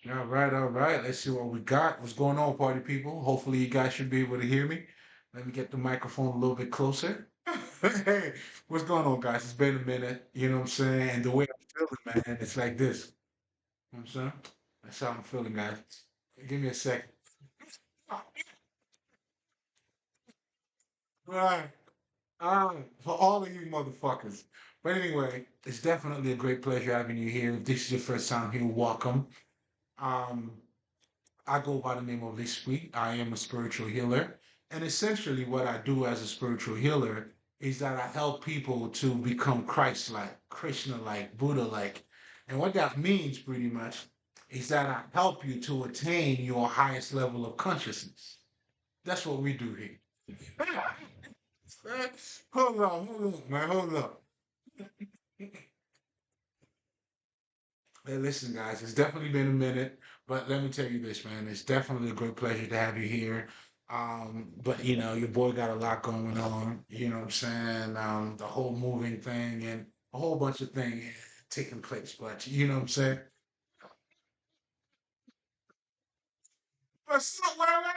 All right, all right. Let's see what we got. What's going on, party people? Hopefully, you guys should be able to hear me. Let me get the microphone a little bit closer. Hey, what's going on, guys? It's been a minute. You know what I'm saying? And the way I'm feeling, man, it's like this. You know what I'm saying? That's how I'm feeling, guys. Give me a second. Right. For all of you motherfuckers. But anyway, it's definitely a great pleasure having you here. If this is your first time here, welcome. Um, I go by the name of Lespri. I am a spiritual healer. And essentially, what I do as a spiritual healer is that I help people to become Christ like, Krishna like, Buddha like. And what that means pretty much is that I help you to attain your highest level of consciousness. That's what we do here. Hold on, man, hold up. Hey, listen, guys, it's definitely been a minute, but let me tell you this, man. It's definitely a great pleasure to have you here. But your boy got a lot going on, you know what I'm saying? The whole moving thing and a whole bunch of things taking place, but you know what I'm saying? What's up, where I'm at?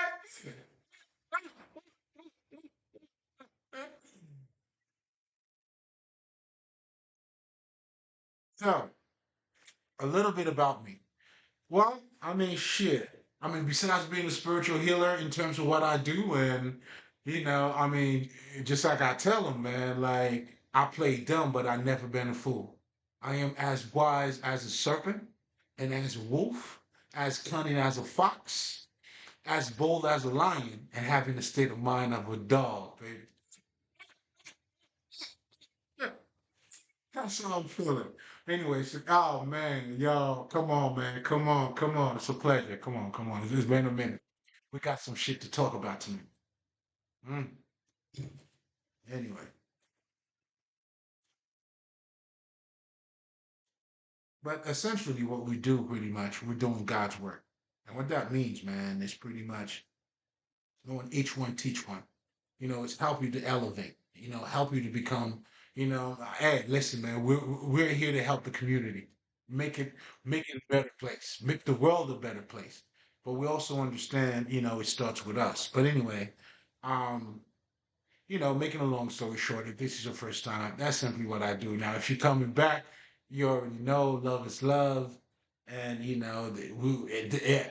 So, a little bit about me. Well, I mean, shit. I mean, besides being a spiritual healer in terms of what I do, and I mean, just like I tell them, man, like I play dumb, but I never been a fool. I am as wise as a serpent, and as a wolf, as cunning as a fox, as bold as a lion, and having the state of mind of a dog, baby. Yeah, that's how I'm feeling. Anyway, so, oh man, y'all, come on, man, come on, come on. It's a pleasure. Come on, come on. It's been a minute. We got some shit to talk about tonight. Mm. Anyway, but essentially, what we do pretty much, we're doing God's work. And what that means, man, is pretty much going each one, teach one. It's help you to elevate, help you to become, hey, listen, man, we're here to help the community, make it, make it a better place, make the world a better place. But we also understand, it starts with us. But anyway, um, making a long story short, if this is your first time, that's simply what I do. Now, if you're coming back, you already know love is love, and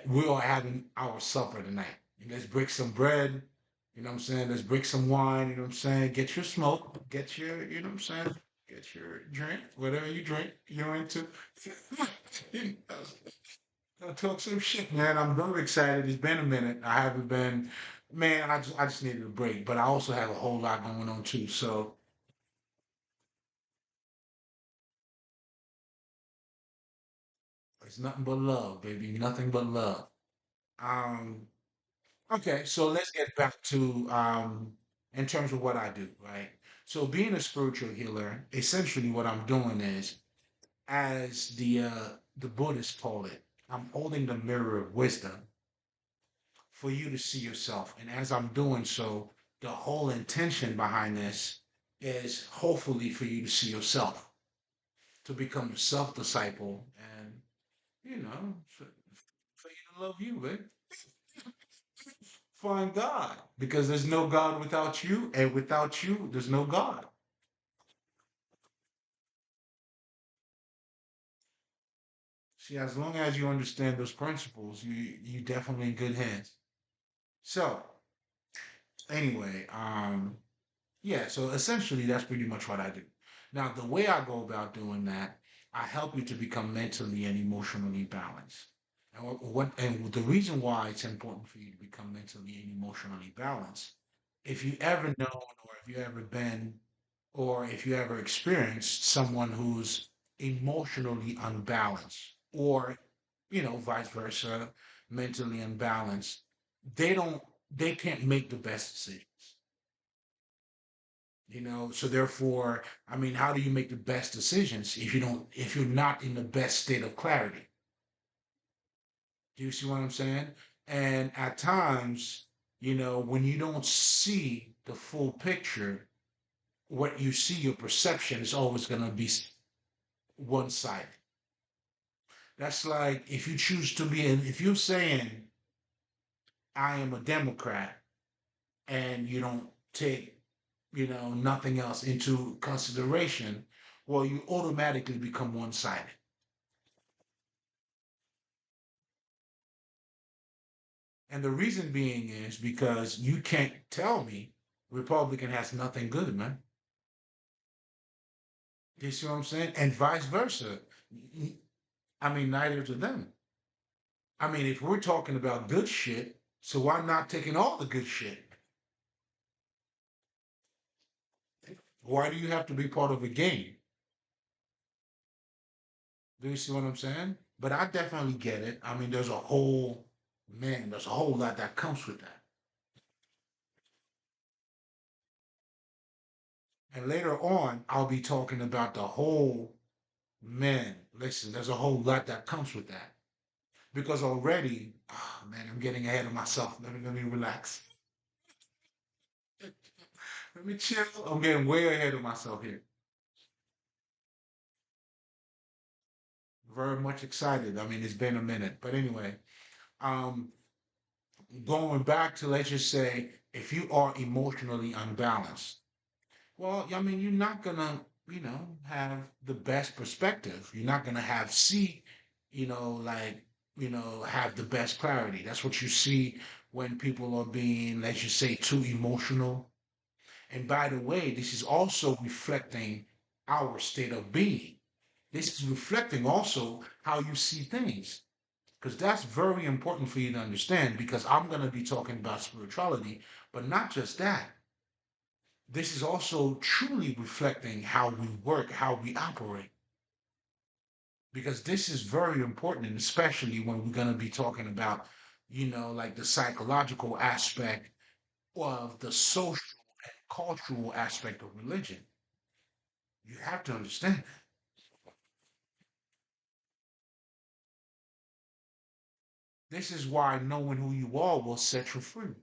we are having our supper tonight. Let's break some bread. You know what I'm saying? Let's break some wine. You know what I'm saying? Get your smoke. Get your, you know what I'm saying? Get your drink, whatever you drink. You're into. I'll talk some shit, man. I'm very excited. It's been a minute. I haven't been, man. I just needed a break, but I also have a whole lot going on too. So it's nothing but love, baby. Nothing but love. Um, okay, so let's get back to in terms of what I do, right? So being a spiritual healer, essentially what I'm doing is, as the Buddhists call it, I'm holding the mirror of wisdom for you to see yourself. And as I'm doing so, the whole intention behind this is hopefully for you to see yourself, to become a self disciple, and for you to love you, right? Find God. Because there's no God without you, and without you, there's no God. See, as long as you understand those principles, you definitely in good hands. So anyway, yeah, so essentially that's pretty much what I do. Now, the way I go about doing that, I help you to become mentally and emotionally balanced. And and the reason why it's important for you to become mentally and emotionally balanced, if you ever known or if you ever been or if you ever experienced someone who's emotionally unbalanced or vice versa, mentally unbalanced, they don't they can't make the best decisions. So therefore, I mean, how do you make the best decisions if you're not in the best state of clarity? Do you see what I'm saying? And at times, when you don't see the full picture, what you see, your perception is always going to be one sided. That's like if you choose to be, if you're saying I am a Democrat and you don't take, nothing else into consideration, well, you automatically become one-sided. And the reason being is because you can't tell me Republican has nothing good, man. You see what I'm saying? And vice versa. I mean, neither to them. I mean, if we're talking about good shit, so why not taking all the good shit? Why do you have to be part of a game? Do you see what I'm saying? But I definitely get it. I mean, there's a whole lot that comes with that. And later on, I'll be talking about the whole, man, listen, there's a whole lot that comes with that. Because already, oh, man, I'm getting ahead of myself. Let me relax. Let me chill. I'm getting way ahead of myself here. Very much excited. I mean, it's been a minute. But anyway, um, going back to, let's just say, if you are emotionally unbalanced, well, I mean, you're not gonna, have the best perspective. You're not gonna like, have the best clarity. That's what you see when people are being, let's just say, too emotional. And by the way, this is also reflecting our state of being. This is reflecting also how you see things, because that's very important for you to understand. Because I'm going to be talking about spirituality, but not just that. This is also truly reflecting how we work, how we operate, because this is very important, and especially when we're going to be talking about, like the psychological aspect of the social and cultural aspect of religion. You have to understand that. This is why knowing who you are will set you free.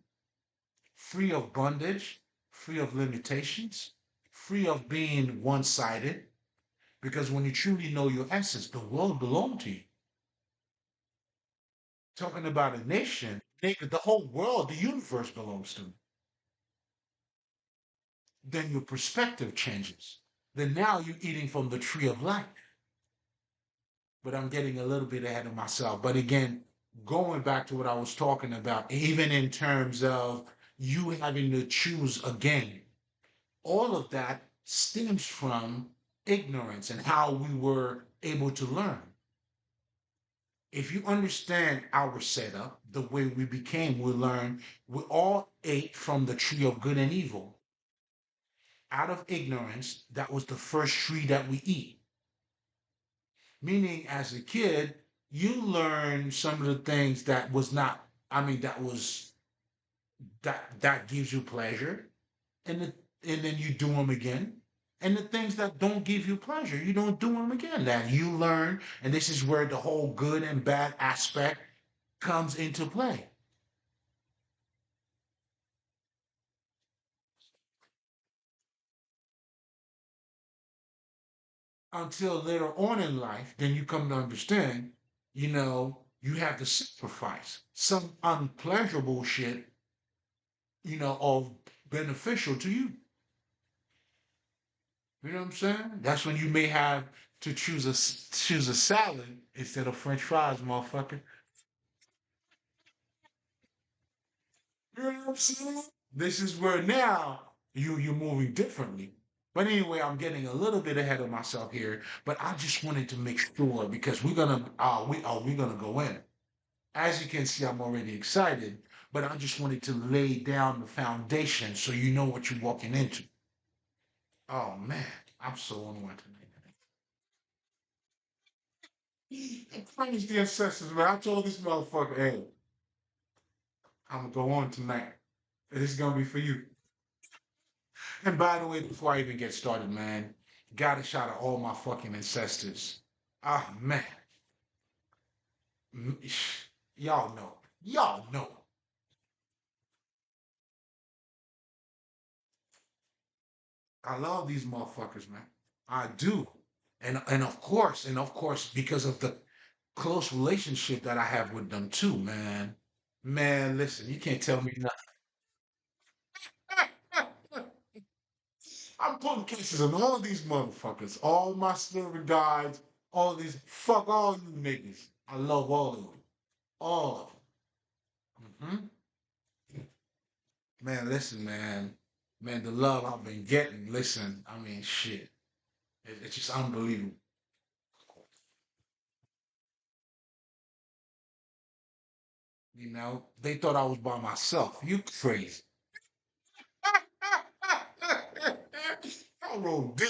Free of bondage, free of limitations, free of being one sided. Because when you truly know your essence, the world belongs to you. Talking about a nation, nigga, the whole world, the universe belongs to me. Then your perspective changes. Then now you're eating from the tree of life. But I'm getting a little bit ahead of myself. But again, going back to what I was talking about, even in terms of you having to choose again, all of that stems from ignorance and how we were able to learn. If you understand our setup, the way we learn, we all ate from the tree of good and evil. Out of ignorance, that was the first tree that we eat. Meaning, as a kid, you learn some of the things that was not, I mean, that gives you pleasure, and and then you do them again. And the things that don't give you pleasure, you don't do them again. That you learn, and this is where the whole good and bad aspect comes into play. Until later on in life, then you come to understand, you have to sacrifice some unpleasurable shit, of beneficial to you. You know what I'm saying? That's when you may have to choose a salad instead of French fries, motherfucker. You know what I'm saying? This is where now you're moving differently. But anyway, I'm getting a little bit ahead of myself here. But I just wanted to make sure, because we're gonna go in. As you can see, I'm already excited. But I just wanted to lay down the foundation so you know what you're walking into. Oh man, I'm so on one tonight. Praise the ancestors, man. I told this motherfucker, hey, I'm gonna go on tonight. This is gonna be for you. And by the way, before I even get started, man, got a shout out all my fucking ancestors. Ah, man. Mm, y'all know. Y'all know. I love these motherfuckers, man. I do. And of course, because of the close relationship that I have with them too, man. Man, listen, you can't tell me nothing. I'm putting cases on all these motherfuckers, all my silver guys, all these, fuck all you niggas. I love all of them. All of them. Man, listen, man. Man, the love I've been getting, listen, I mean, shit. It's just unbelievable. You know, they thought I was by myself. You crazy. I rolled deep.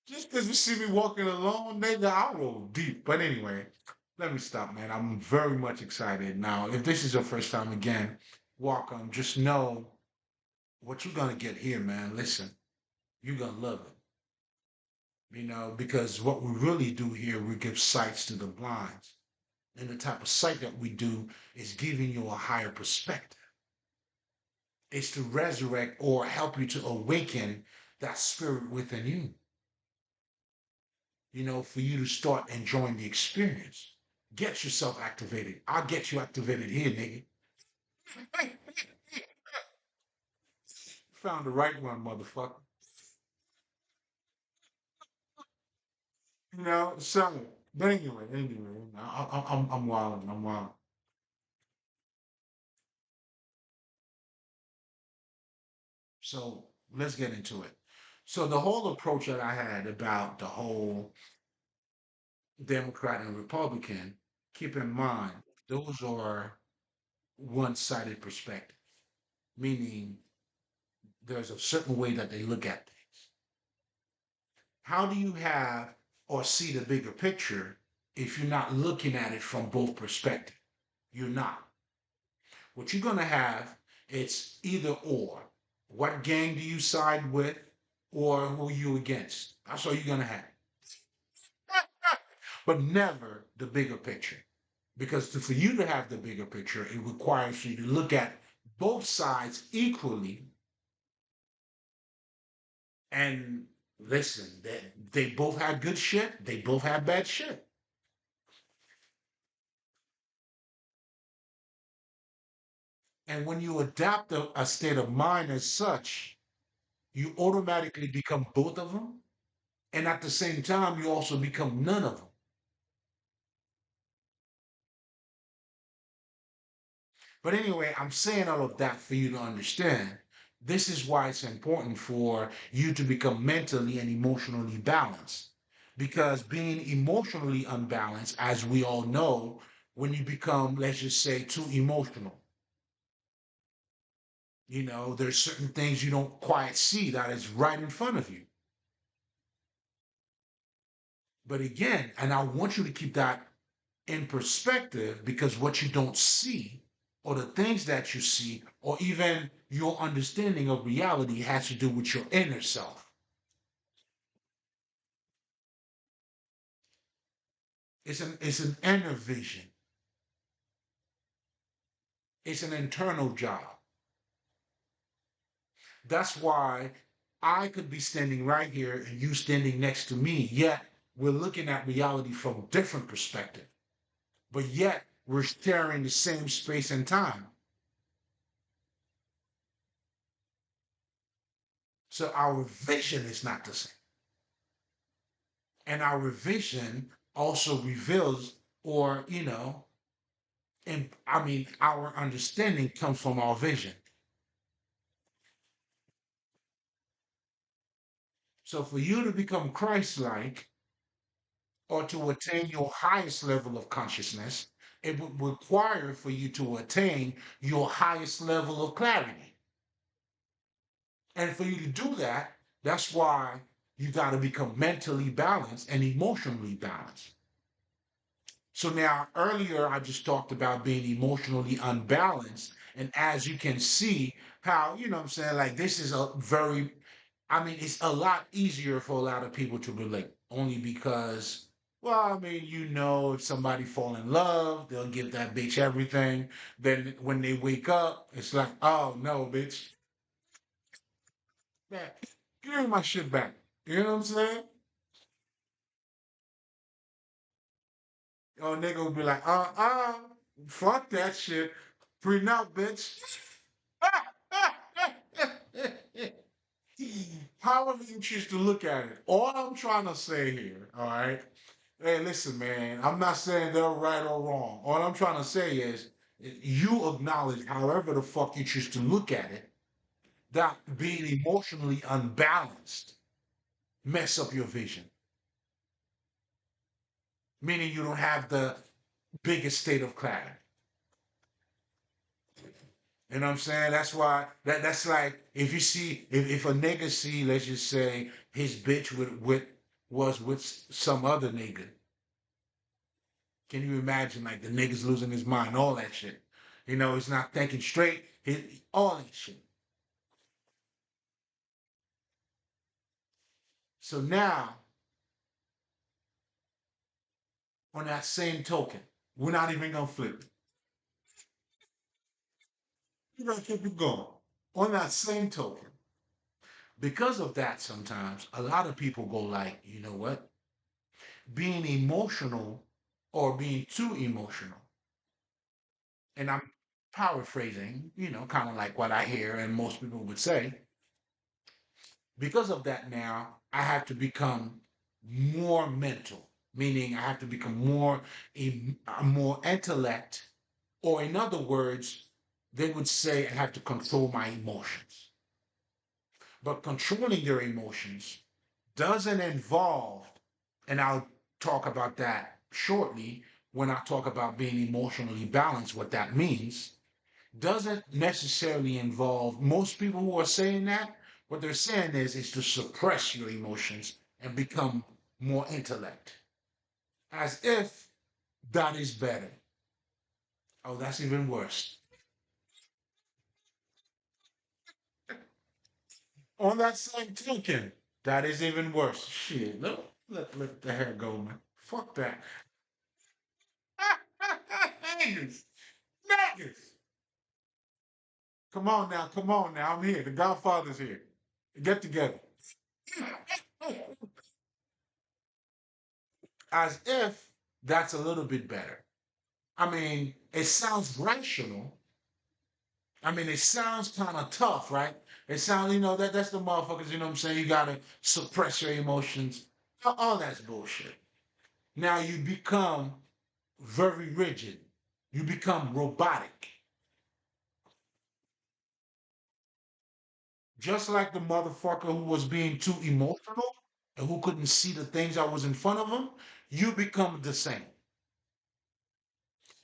Just because you see me walking alone, nigga, I roll deep. But anyway, let me stop, man. I'm very much excited. Now, if this is your first time again, welcome. Just know what you're gonna get here, man. Listen, you're gonna love it. You know, because what we really do here, we give sights to the blind. And the type of sight that we do is giving you a higher perspective. It's to resurrect or help you to awaken that spirit within you, for you to start enjoying the experience. Get yourself activated. I'll get you activated here, nigga. Found the right one, motherfucker. So, but anyway, I'm wilding, I'm wilding. So let's get into it. So the whole approach that I had about the whole Democrat and Republican, keep in mind, those are one-sided perspective, meaning there's a certain way that they look at things. How do you have or see the bigger picture if you're not looking at it from both perspectives? You're not. What you're gonna have, it's either or. What gang do you side with, or who you against? That's all you're gonna have. But never the bigger picture. Because for you to have the bigger picture, it requires you to look at both sides equally and listen. They both have good shit. They both have bad shit. And when you adapt a state of mind as such, you automatically become both of them. And at the same time, you also become none of them. But anyway, I'm saying all of that for you to understand. This is why it's important for you to become mentally and emotionally balanced. Because being emotionally unbalanced, as we all know, when you become, let's just say, too emotional, there's certain things you don't quite see that is right in front of you. But again, and I want you to keep that in perspective because what you don't see or the things that you see or even your understanding of reality has to do with your inner self. It's an inner vision. It's an internal job. That's why I could be standing right here and you standing next to me, yet we're looking at reality from different perspective. But yet we're sharing the same space and time. So our vision is not the same. And our vision also reveals, or, and I mean, our understanding comes from our vision. So for you to become Christ like or to attain your highest level of consciousness, it would require for you to attain your highest level of clarity. And for you to do that, that's why you got to become mentally balanced and emotionally balanced. So now, earlier, I just talked about being emotionally unbalanced. And as you can see, how, what I'm saying, like this is I mean, it's a lot easier for a lot of people to relate, only because, well, I mean, if somebody fall in love, they'll give that bitch everything. Then when they wake up, it's like, oh no, bitch, man, give me my shit back. You know what I'm saying? Or nigga will be like, fuck that shit. Prenup, bitch. However you choose to look at it. All I'm trying to say here, all right? Hey, listen, man, I'm not saying they're right or wrong. All I'm trying to say is you acknowledge, however the fuck you choose to look at it, that being emotionally unbalanced mess up your vision, meaning you don't have the biggest state of clarity. You know what I'm saying? That's why that's like if you see if a nigga see, let's just say his bitch was with some other nigga. Can you imagine like the niggas losing his mind, all that shit? You know, he's not thinking straight, all that shit. So now, on that same token, we're not even gonna flip it. We're gonna keep it going. On that same token, because of that, sometimes a lot of people go like, you know what? Being emotional or being too emotional, and I'm paraphrasing, kind of like what I hear and most people would say. Because of that, now I have to become more mental, meaning I have to become more intellect, or in other words, they would say I have to control my emotions. But controlling your emotions doesn't involve, and I'll talk about that shortly when I talk about being emotionally balanced, what that means, doesn't necessarily involve most people who are saying that. What they're saying is to suppress your emotions and become more intellect, as if that is better. Oh, that's even worse. On that same token, that is even worse. Shit, let the hair go, man. Fuck that. Niggas, niggas. Come on now. I'm here. The Godfather's here. Get together. As if that's a little bit better. I mean, it sounds rational. I mean, it sounds kind of tough, right? It sounds, that's the motherfuckers, you know what I'm saying? You gotta suppress your emotions. All that's bullshit. Now you become very rigid. You become robotic. Just like the motherfucker who was being too emotional and who couldn't see the things that was in front of him, you become the same.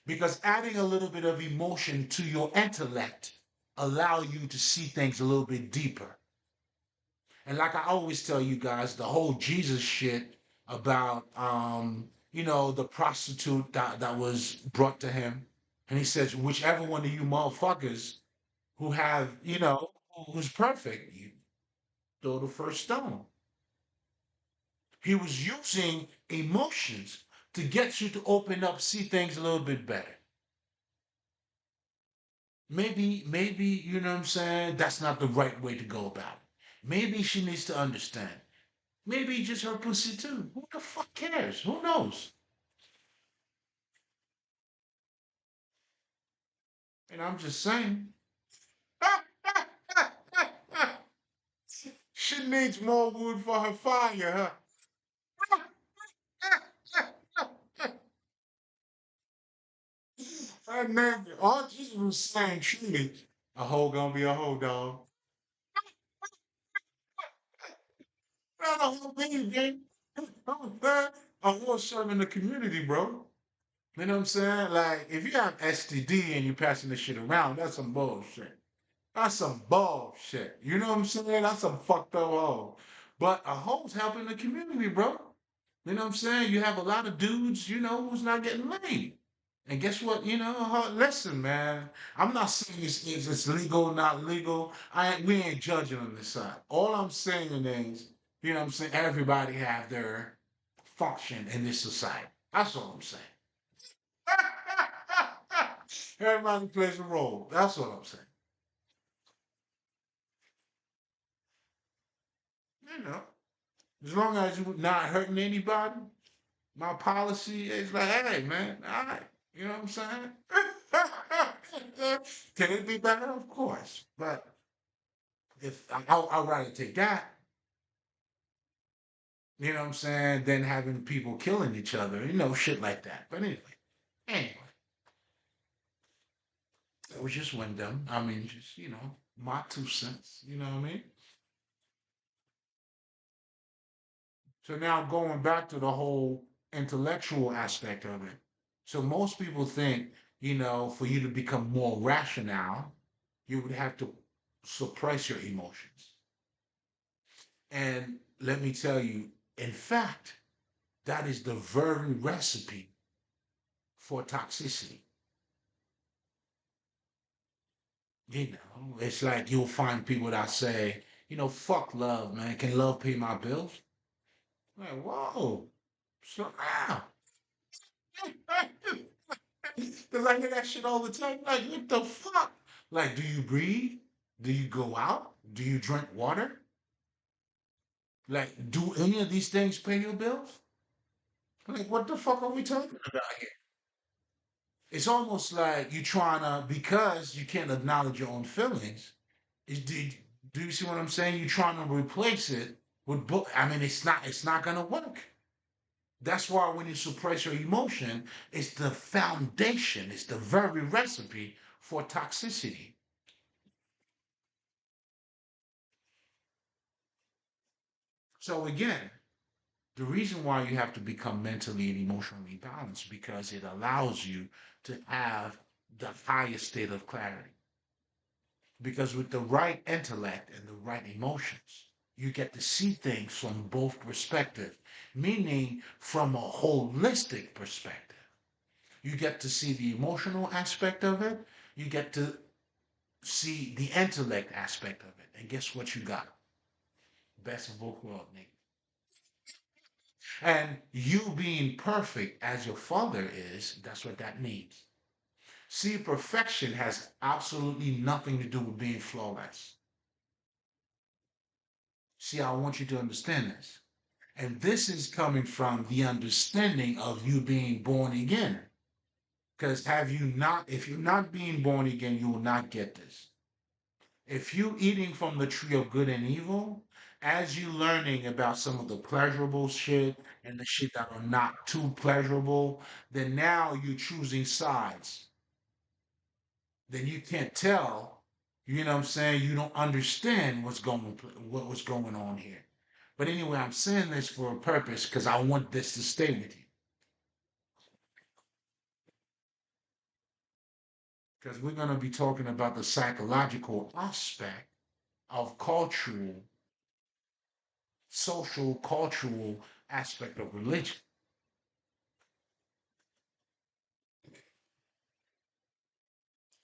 Because adding a little bit of emotion to your intellect allow you to see things a little bit deeper. And like I always tell you guys, the whole Jesus shit about the prostitute that was brought to him. And he says, whichever one of you motherfuckers who have, who's perfect, you throw the first stone. He was using emotions to get you to open up, see things a little bit better. Maybe, you know what I'm saying? That's not the right way to go about it. Maybe she needs to understand. Maybe just her pussy too. Who the fuck cares? Who knows? And I'm just saying. She needs more wood for her fire, huh? And then all Jesus was saying, truly, a hoe gonna be a hoe, dog. Not a whole baby, baby. A whole serving the community, bro. You know what I'm saying? Like, if you have STD and you're passing this shit around, that's some bullshit. That's some bullshit. You know what I'm saying? That's some fucked up hoe. But a hoe's helping the community, bro. You know what I'm saying? You have a lot of dudes, who's not getting laid. And guess what? Listen, man. I'm not saying it's legal, not legal. We ain't judging on this side. All I'm saying is, you know what I'm saying? Everybody have their function in this society. That's all I'm saying. Everybody plays a role. That's what I'm saying. You know, as long as you're not hurting anybody, My policy is like, hey man, all right, you know what I'm saying? Can it be better? Of course, but if I'll rather take that, you know what I'm saying, than having people killing each other, shit like that. But anyway, it was just Wyndham. I mean, just my 2 cents. You know what I mean? So now going back to the whole intellectual aspect of it. So most people think, for you to become more rational, you would have to suppress your emotions. And let me tell you, in fact, that is the very recipe for toxicity. It's like you'll find people that say, fuck love, man. Can love pay my bills? Like, whoa, slow down. Because I hear that shit all the time. Like, what the fuck? Like, do you breathe? Do you go out? Do you drink water? Like, do any of these things pay your bills? Like, what the fuck are we talking about here? It's almost like you trying to, because you can't acknowledge your own feelings. Do you see what I'm saying? You're trying to replace it with book. I mean, it's not gonna work. That's why when you suppress your emotion, it's the foundation, it's the very recipe for toxicity. So again, the reason why you have to become mentally and emotionally balanced because it allows you to have the highest state of clarity. Because with the right intellect and the right emotions, you get to see things from both perspectives, meaning from a holistic perspective. You get to see the emotional aspect of it, you get to see the intellect aspect of it. And guess what you got? Best of both worlds, nigga. And you being perfect as your father is, that's what that means. See, perfection has absolutely nothing to do with being flawless. See, I want you to understand this. And this is coming from the understanding of you being born again. Because if you're not being born again, you will not get this. If you eating from the tree of good and evil, as you learning about some of the pleasurable shit and the shit that are not too pleasurable, then now you're choosing sides. Then you can't tell, you know what I'm saying? You don't understand what was going on here. But anyway, I'm saying this for a purpose because I want this to stay with you. Because we're going to be talking about the psychological aspect of social, cultural aspect of religion.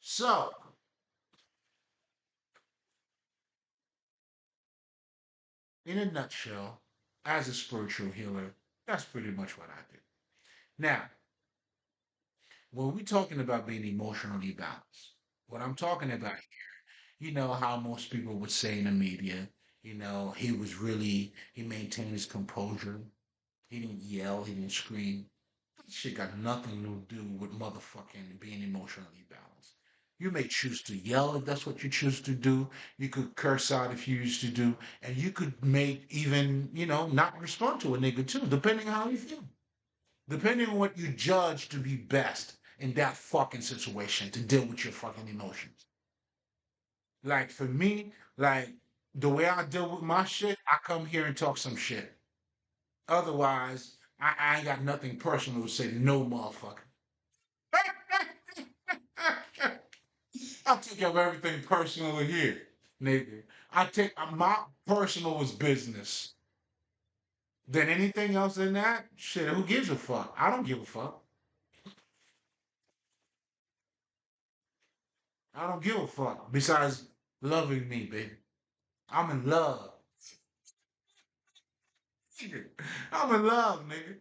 So, in a nutshell, as a spiritual healer, that's pretty much what I do. Now, when we're talking about being emotionally balanced, what I'm talking about here, how most people would say in the media, he maintained his composure. He didn't yell, he didn't scream. That shit got nothing to do with motherfucking being emotionally balanced. You may choose to yell if that's what you choose to do. You could curse out if you used to do, and you could make even, not respond to a nigga too, depending on how you feel. Depending on what you judge to be best in that fucking situation to deal with your fucking emotions. Like for me, like the way I deal with my shit, I come here and talk some shit. Otherwise, I ain't got nothing personal to say to no motherfucker. I take up everything personal here, nigga. I take my personal is business. Then anything else than that, shit, who gives a fuck? I don't give a fuck. I don't give a fuck. Besides loving me, baby. I'm in love. Nigga. I'm in love, nigga.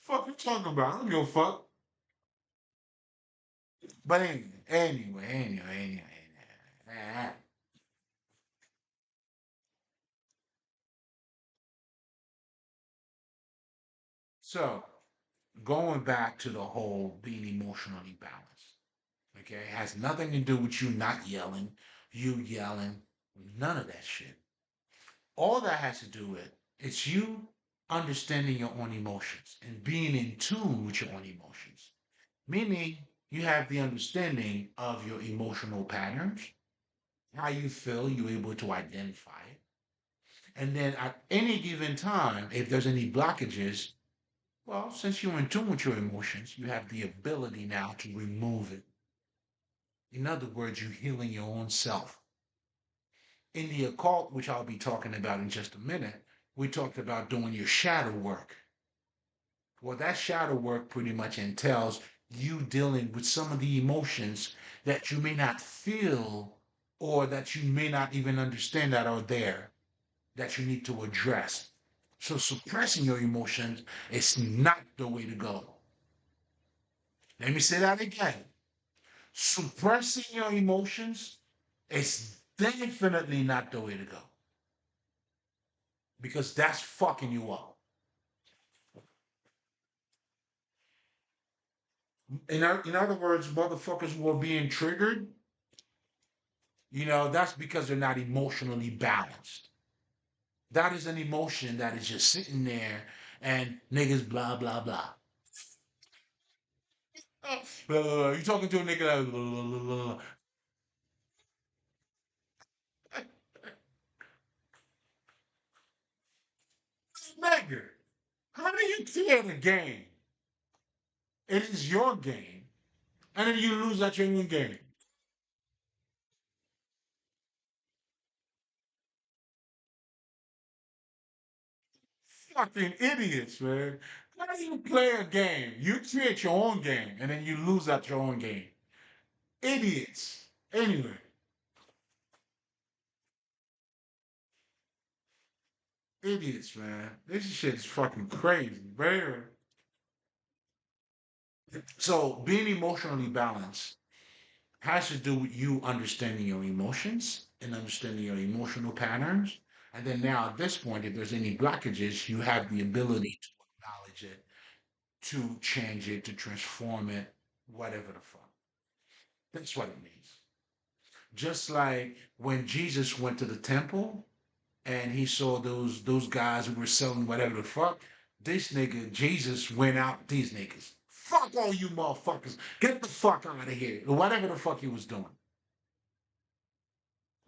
Fuck you talking about? I don't give a fuck. But anyway. So going back to the whole being emotionally balanced, okay, it has nothing to do with you not yelling, you yelling, none of that shit. All that has to do with it's you understanding your own emotions and being in tune with your own emotions. Meaning you have the understanding of your emotional patterns, how you feel, you're able to identify it. And then at any given time, if there's any blockages, well, since you're in tune with your emotions, you have the ability now to remove it. In other words, you're healing your own self. In the occult, which I'll be talking about in just a minute, we talked about doing your shadow work. Well, that shadow work pretty much entails you dealing with some of the emotions that you may not feel or that you may not even understand that are there that you need to address. So suppressing your emotions is not the way to go. Let me say that again. Suppressing your emotions is definitely not the way to go because that's fucking you up. In other words, motherfuckers who are being triggered, that's because they're not emotionally balanced. That is an emotion that is just sitting there and niggas blah blah blah. Blah, blah, blah. You talking to a nigga like blah, blah, blah, blah. Nigga, how do you create a game? It is your game, and then you lose at your own game. Fucking idiots, man. How do you play a game? You create your own game, and then you lose at your own game. Idiots. Anyway, idiots, man. This shit is fucking crazy, man. So being emotionally balanced has to do with you understanding your emotions and understanding your emotional patterns. And then now at this point, if there's any blockages, you have the ability to acknowledge it, to change it, to transform it, whatever the fuck. That's what it means. Just like when Jesus went to the temple and he saw those guys who were selling whatever the fuck, this nigga Jesus went out these niggas. Fuck all you motherfuckers. Get the fuck out of here. Or whatever the fuck he was doing.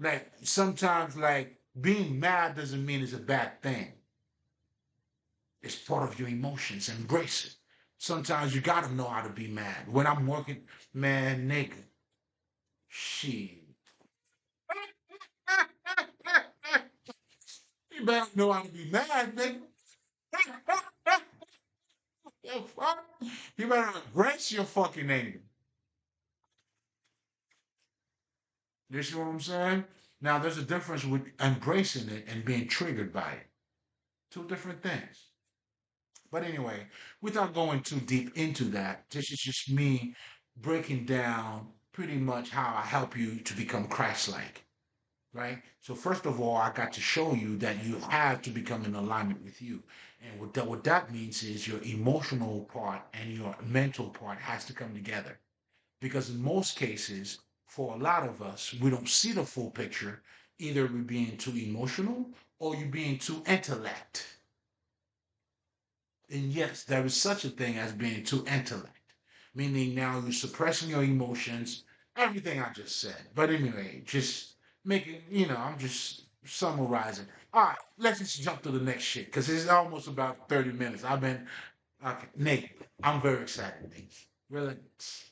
Like sometimes like being mad doesn't mean it's a bad thing. It's part of your emotions. Embrace it. Sometimes you gotta know how to be mad. When I'm working, man, nigga, shit. You better know how to be mad, nigga. Yeah, fuck. You better embrace your fucking anger. You see what I'm saying? Now, there's a difference with embracing it and being triggered by it. Two different things. But anyway, without going too deep into that, this is just me breaking down pretty much how I help you to become Christ-like, right? So first of all, I got to show you that you have to become in alignment with you. And what that means is your emotional part and your mental part has to come together. Because in most cases, for a lot of us, we don't see the full picture. Either we're being too emotional or you're being too intellect. And yes, there is such a thing as being too intellect, meaning now you're suppressing your emotions, everything I just said. But anyway, just making, I'm just summarizing. All right, let's just jump to the next shit because it's almost about 30 minutes. Okay, Nick, I'm very excited, Nick. Relax.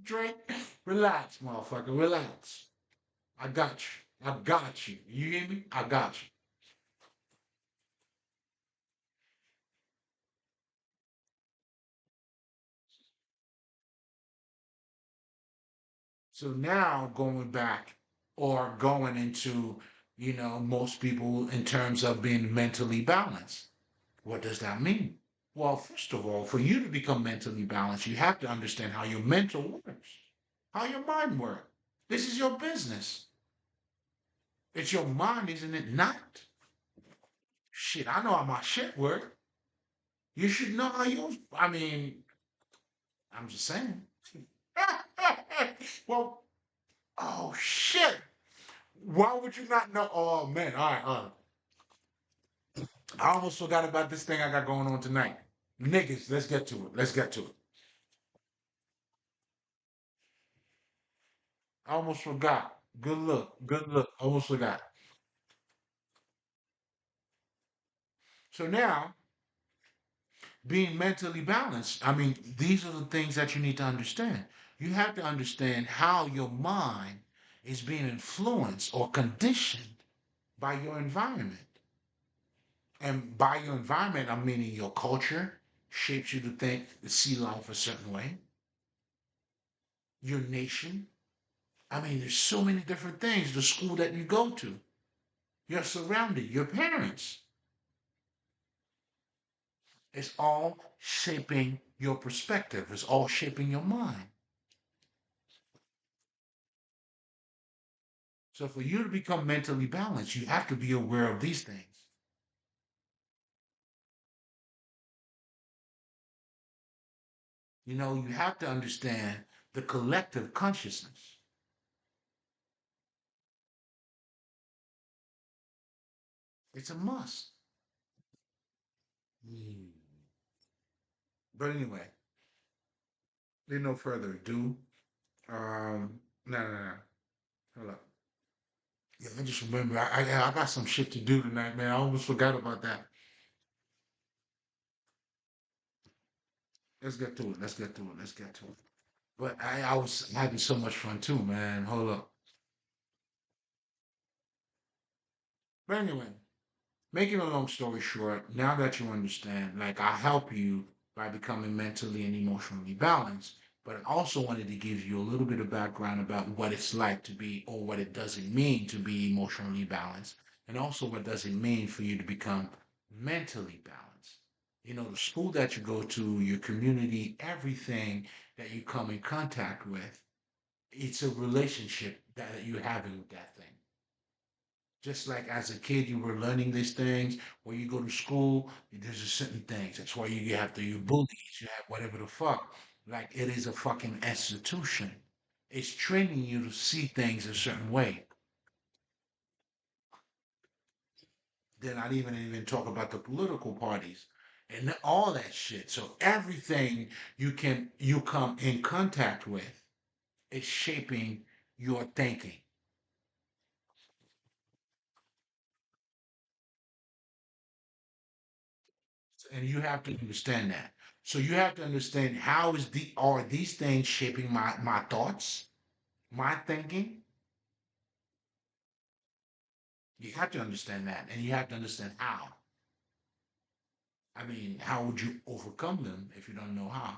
Drake, relax, motherfucker, relax. I got you. I got you. You hear me? I got you. So now going back or going into, most people in terms of being mentally balanced. What does that mean? Well, first of all, for you to become mentally balanced, you have to understand how your mental works, how your mind works. This is your business. It's your mind, isn't it not? Shit, I know how my shit works. You should know how you. I mean, I'm just saying. Well, oh shit. Why would you not know? Oh man, all right, all right. I almost forgot about this thing I got going on tonight. Niggas, let's get to it. Let's get to it. I almost forgot. Good look. Good look. Almost forgot. So now, being mentally balanced, I mean, these are the things that you need to understand. You have to understand how your mind is being influenced or conditioned by your environment. And by your environment, I'm meaning your culture shapes you to think, to see life a certain way. Your nation. I mean, there's so many different things. The school that you go to, your surrounding, your parents. It's all shaping your perspective. It's all shaping your mind. So for you to become mentally balanced, you have to be aware of these things. You know, you have to understand the collective consciousness. It's a must. Mm. But anyway, with no further ado, no, no, no. Hold up. Yeah, I just remember I got some shit to do tonight, man. I almost forgot about that. Let's get to it. Let's get to it. Let's get to it. But I was having so much fun too, man. Hold up. But anyway, making a long story short, now that you understand, like I help you by becoming mentally and emotionally balanced, but I also wanted to give you a little bit of background about what it's like to be, or what it doesn't mean to be emotionally balanced, and also what does it mean for you to become mentally balanced. You know, the school that you go to, your community, everything that you come in contact with, it's a relationship that you're having with that thing. Just like as a kid, you were learning these things. When you go to school, there's a certain things. That's why you have to, you bullies, you have whatever the fuck. Like it is a fucking institution. It's training you to see things a certain way. Then not even talk about the political parties and all that shit. So everything you come in contact with is shaping your thinking. And you have to understand that. So you have to understand how is the are these things shaping my thoughts, my thinking. You have to understand that, and you have to understand how. I mean, how would you overcome them if you don't know how?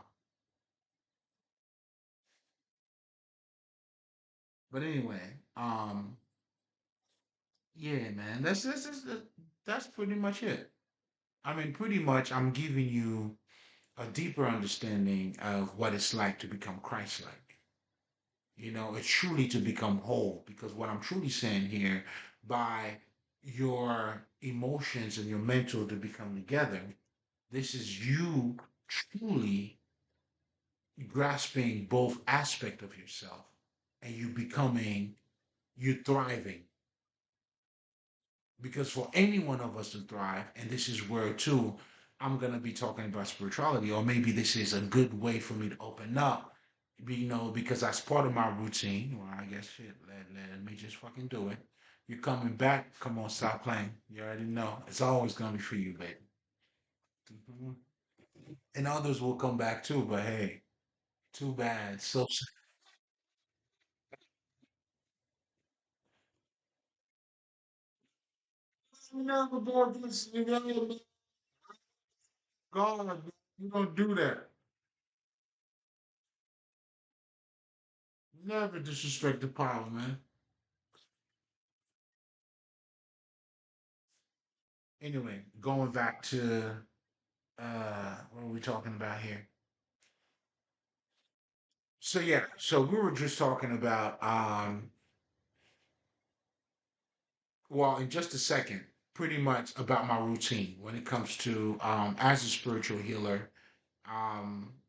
But anyway, yeah, man, that's pretty much it. I mean, pretty much, I'm giving you a deeper understanding of what it's like to become Christ-like. You know, it's truly to become whole, because what I'm truly saying here, by your emotions and your mental to become together, this is you truly grasping both aspect of yourself, and you becoming, you thriving. Because for any one of us to thrive, and this is where too I'm going to be talking about spirituality, or maybe this is a good way for me to open up, you know, because that's part of my routine. Well, I guess shit, let me just fucking do it. You're coming back, come on, stop playing. You already know it's always going to be for you, baby. Mhm. And others will come back too, but hey, too bad. So never go against you know, God, you don't do that. Never disrespect the power, man. Anyway, going back to what are we talking about here? So yeah, so we were just talking about well, in just a second, pretty much about my routine when it comes to as a spiritual healer. I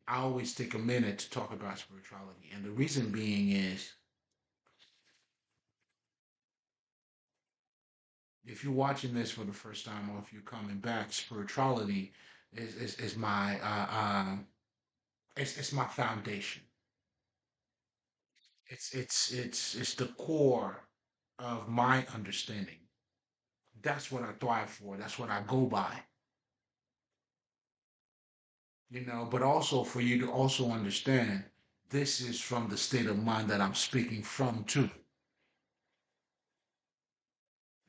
always take a minute to talk about spirituality, and the reason being is if you're watching this for the first time or if you're coming back, spirituality is my it's my foundation. It's the core of my understanding. That's what I thrive for. That's what I go by. But also for you to also understand this is from the state of mind that I'm speaking from too.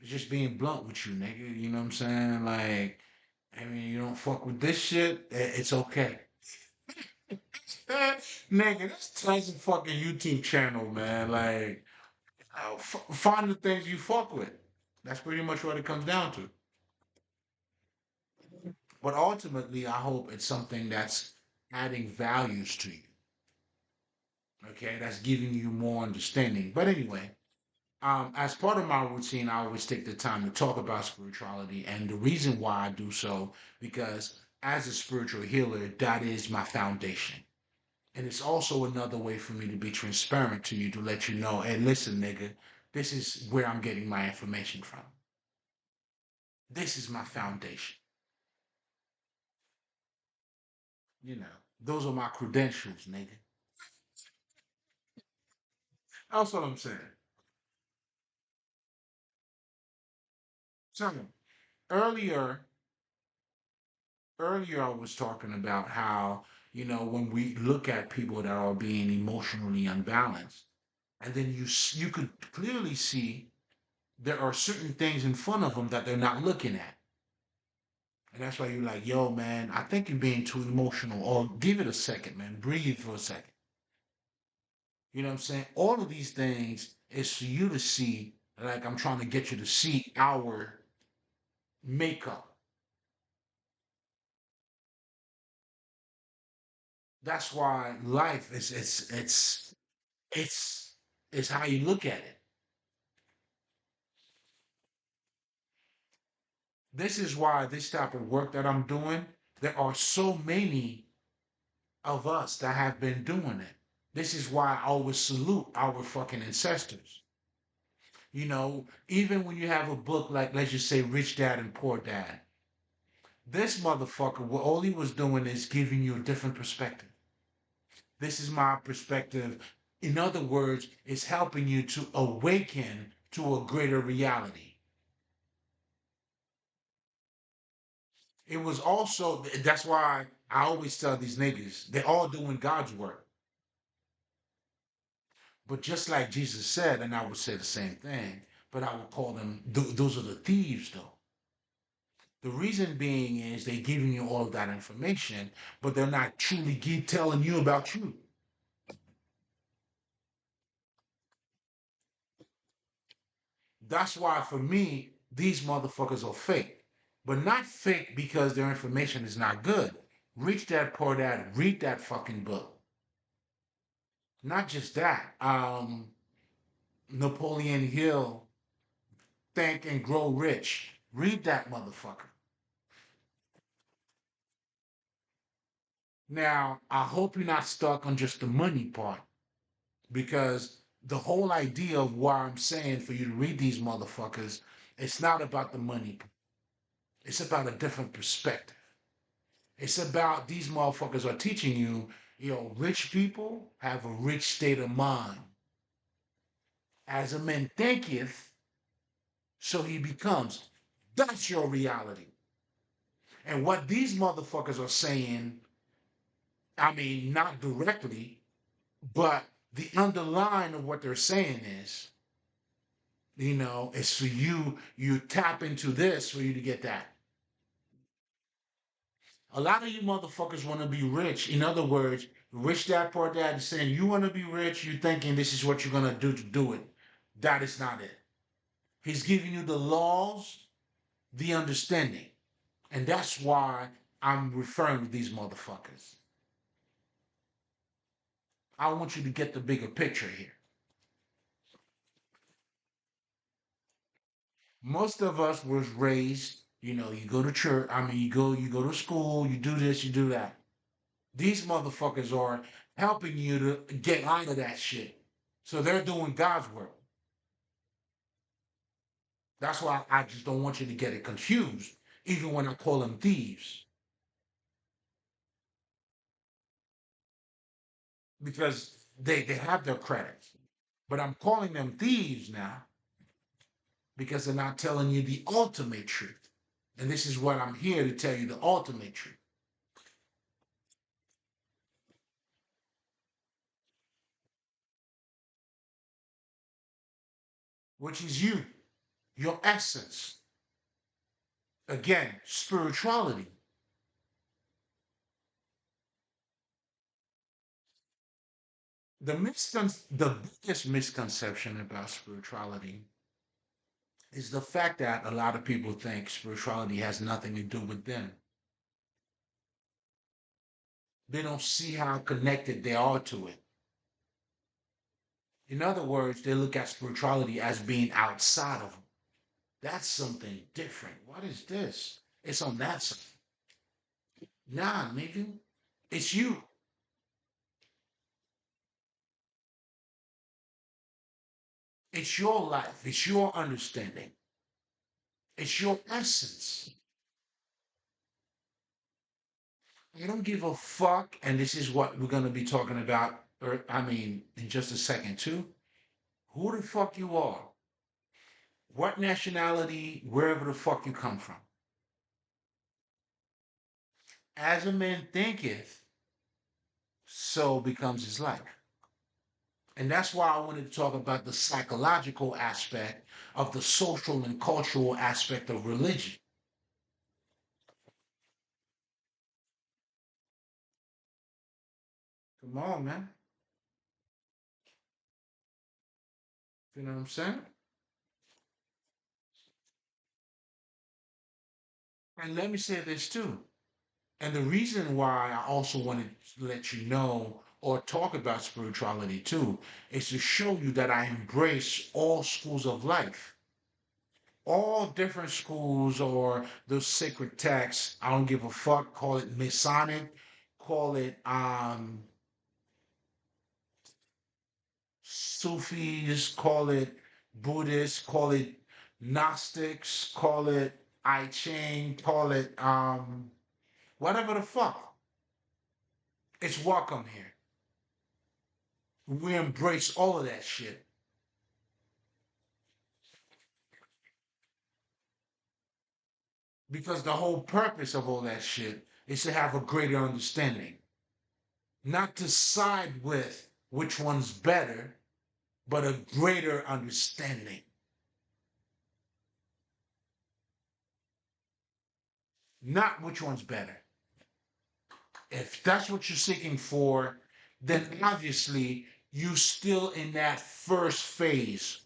It's just being blunt with you, nigga. You know what I'm saying? Like, I mean, you don't fuck with this shit, it's okay. Nigga, that's Tyson fucking YouTube channel, man. Like, find the things you fuck with. That's pretty much what it comes down to. But ultimately, I hope it's something that's adding values to you. Okay, that's giving you more understanding. But anyway, as part of my routine, I always take the time to talk about spirituality, and the reason why I do so because as a spiritual healer, that is my foundation. And it's also another way for me to be transparent to you to let you know, hey, listen, nigga, this is where I'm getting my information from. This is my foundation. Those are my credentials, nigga. That's what I'm saying. So earlier, earlier I was talking about how, when we look at people that are being emotionally unbalanced, and then you could clearly see there are certain things in front of them that they're not looking at. And that's why you're like, yo, man, I think you're being too emotional. Or give it a second, man. Breathe for a second. You know what I'm saying? All of these things is for you to see, like I'm trying to get you to see our makeup. That's why life is it's how you look at it. This is why this type of work that I'm doing, there are so many of us that have been doing it. This is why I always salute our fucking ancestors. Even when you have a book like, let's just say, Rich Dad and Poor Dad, this motherfucker, all he was doing is giving you a different perspective. This is my perspective. In other words, it's helping you to awaken to a greater reality. It was also, that's why I always tell these niggas, they're all doing God's work. But just like Jesus said, and I would say the same thing, but I would call them, those are the thieves, though. The reason being is they're giving you all of that information, but they're not truly telling you about you. That's why, for me, these motherfuckers are fake. But not fake because their information is not good. Reach that, pour that, read that fucking book. Not just that. Napoleon Hill, Think and Grow Rich. Read that motherfucker. Now, I hope you're not stuck on just the money part because the whole idea of why I'm saying for you to read these motherfuckers, it's not about the money. It's about a different perspective. It's about these motherfuckers are teaching you, rich people have a rich state of mind. As a man thinketh, so he becomes. That's your reality. And what these motherfuckers are saying, I mean, not directly, but the underline of what they're saying is, it's for you tap into this for you to get that. A lot of you motherfuckers want to be rich. In other words, rich dad, poor dad is saying you want to be rich, you thinking this is what you're going to do to do it. That is not it. He's giving you the laws, the understanding. And that's why I'm referring to these motherfuckers. I want you to get the bigger picture here. Most of us was raised, you go to church, you go to school, you do this, you do that. These motherfuckers are helping you to get out of that shit. So they're doing God's work. That's why I just don't want you to get it confused, even when I call them thieves, because they have their credits. But I'm calling them thieves now because they're not telling you the ultimate truth. And this is what I'm here to tell you, the ultimate truth, which is you, your essence. Again, spirituality. The biggest misconception about spirituality is the fact that a lot of people think spirituality has nothing to do with them. They don't see how connected they are to it. In other words, they look at spirituality as being outside of them. That's something different. What is this? It's on that side. Nah, nigga. It's you. It's your life. It's your understanding. It's your essence. I don't give a fuck. And this is what we're going to be talking about, in just a second, too. Who the fuck you are, what nationality, wherever the fuck you come from. As a man thinketh, so becomes his life. And that's why I wanted to talk about the psychological aspect of the social and cultural aspect of religion. Come on, man. You know what I'm saying? And let me say this too. And the reason why I also wanted to let you know or talk about spirituality too is to show you that I embrace all schools of life, all different schools or those sacred texts. I don't give a fuck. Call it Masonic, call it Sufis, call it Buddhists, call it Gnostics, call it I Ching, call it whatever the fuck. It's welcome here. We embrace all of that shit because the whole purpose of all that shit is to have a greater understanding, not to side with which one's better, but a greater understanding. Not which one's better. If that's what you're seeking for, then obviously you still in that first phase,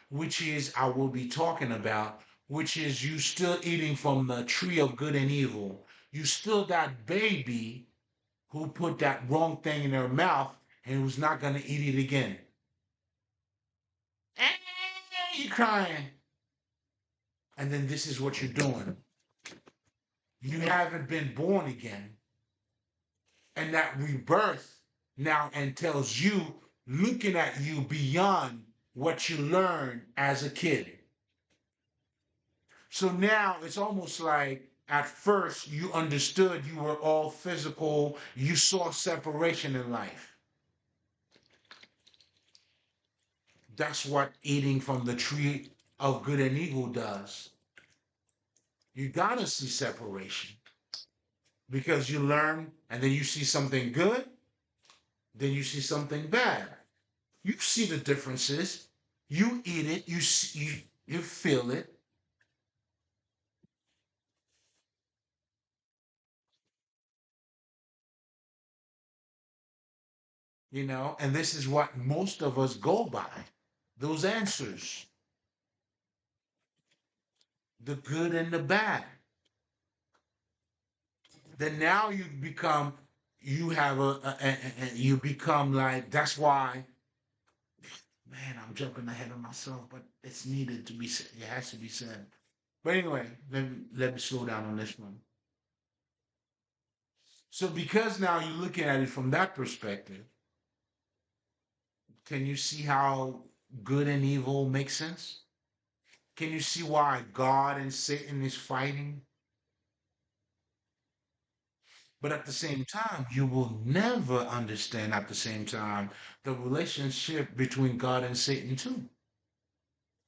which is I will be talking about, which is you still eating from the tree of good and evil. You still that baby who put that wrong thing in their mouth and who's not gonna eat it again. And you crying. And then this is what you're doing. You haven't been born again. And that rebirth now entails you looking at you beyond what you learned as a kid. So now it's almost like at first you understood you were all physical, you saw separation in life. That's what eating from the tree of good and evil does. You gotta see separation because you learn and then you see something good, then you see something bad. You see the differences. You eat it. You see, you feel it. And this is what most of us go by. Those answers, the good and the bad. Then now you have you become like, that's why Man, I'm jumping ahead of myself, but it's needed to be said. It has to be said. But anyway, let me slow down on this one. So because now you're looking at it from that perspective, can you see how good and evil makes sense? Can you see why God and Satan is fighting? But at the same time, you will never understand at the same time the relationship between God and Satan too.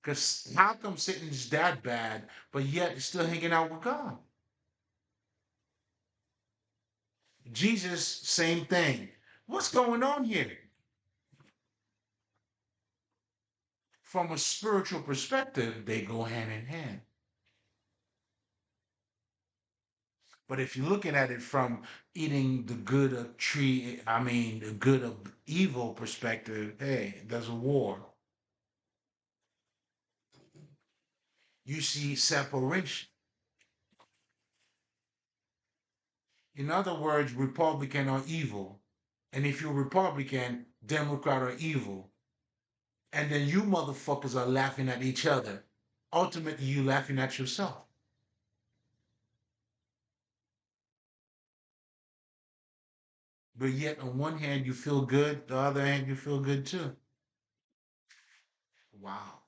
Because how come Satan is that bad, but yet is still hanging out with God? Jesus, same thing. What's going on here? From a spiritual perspective, they go hand in hand. But if you're looking at it from eating the good of tree, I mean, the good of evil perspective, hey, there's a war. You see separation. In other words, Republican are evil. And if you're Republican, Democrat are evil. And then you motherfuckers are laughing at each other. Ultimately, you laughing at yourself. But yet, on one hand, you feel good. The other hand, you feel good too. Wow.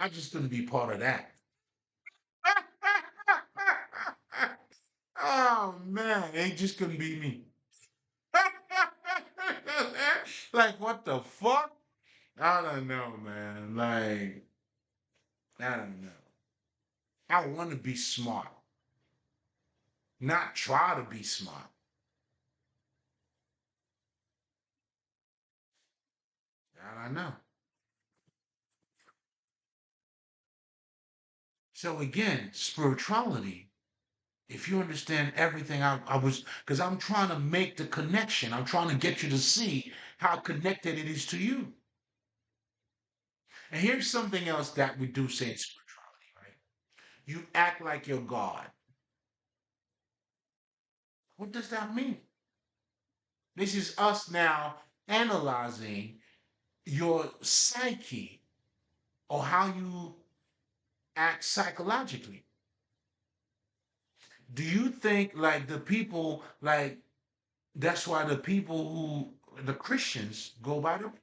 I just couldn't be part of that. Oh man, it just couldn't be me. Like what the fuck? I don't know, man. Like I don't know. I want to be smart, not try to be smart. I don't know. So again, spirituality. If you understand everything I was, because I'm trying to make the connection. I'm trying to get you to see how connected it is to you. And here's something else that we do say in spirituality, right? You act like you're God. What does that mean? This is us now analyzing your psyche or how you act psychologically. Do you think like the people like that's why the people who the Christians go by the Bible?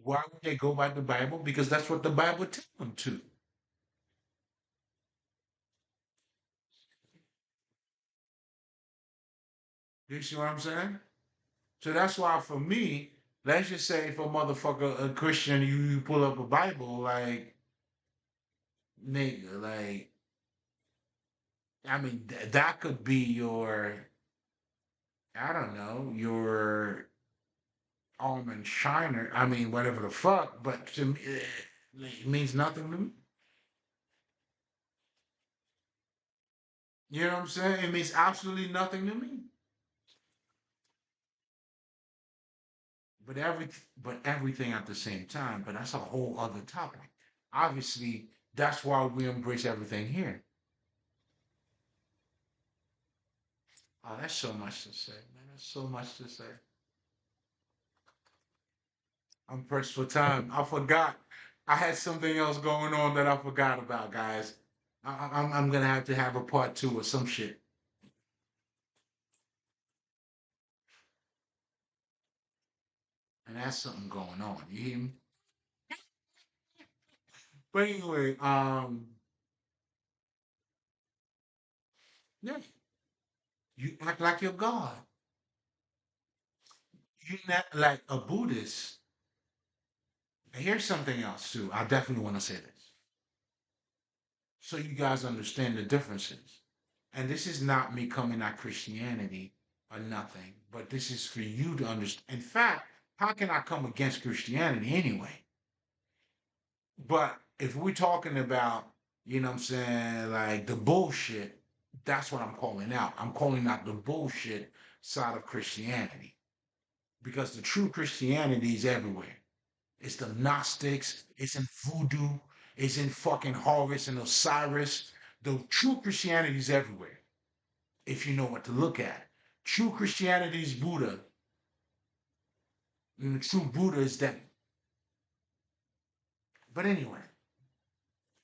Why would they go by the Bible? Because that's what the Bible tells them to. You see what I'm saying? So that's why for me, let's just say if a motherfucker, a Christian, you pull up a Bible, like, nigga, like, I mean, that could be your, I don't know, your almond shiner. I mean, whatever the fuck, but to me, it means nothing to me. You know what I'm saying? It means absolutely nothing to me. But everything at the same time. But that's a whole other topic. Obviously, that's why we embrace everything here. Oh, that's so much to say, man. That's so much to say. I'm pressed for time. I forgot. I had something else going on that I forgot about, guys. I'm gonna have to have a part two or some shit. And that's something going on. You hear me? But anyway, yeah, you act like you're God. You not like a Buddhist. And here's something else too. I definitely want to say this. So you guys understand the differences. And this is not me coming at Christianity or nothing, but this is for you to understand. In fact, how can I come against Christianity anyway? But if we're talking about, you know what I'm saying, like the bullshit, that's what I'm calling out. I'm calling out the bullshit side of Christianity because the true Christianity is everywhere. It's the Gnostics, it's in voodoo, it's in fucking Horus and Osiris. The true Christianity is everywhere if you know what to look at. True Christianity is Buddha, and the true Buddha is that. But anyway,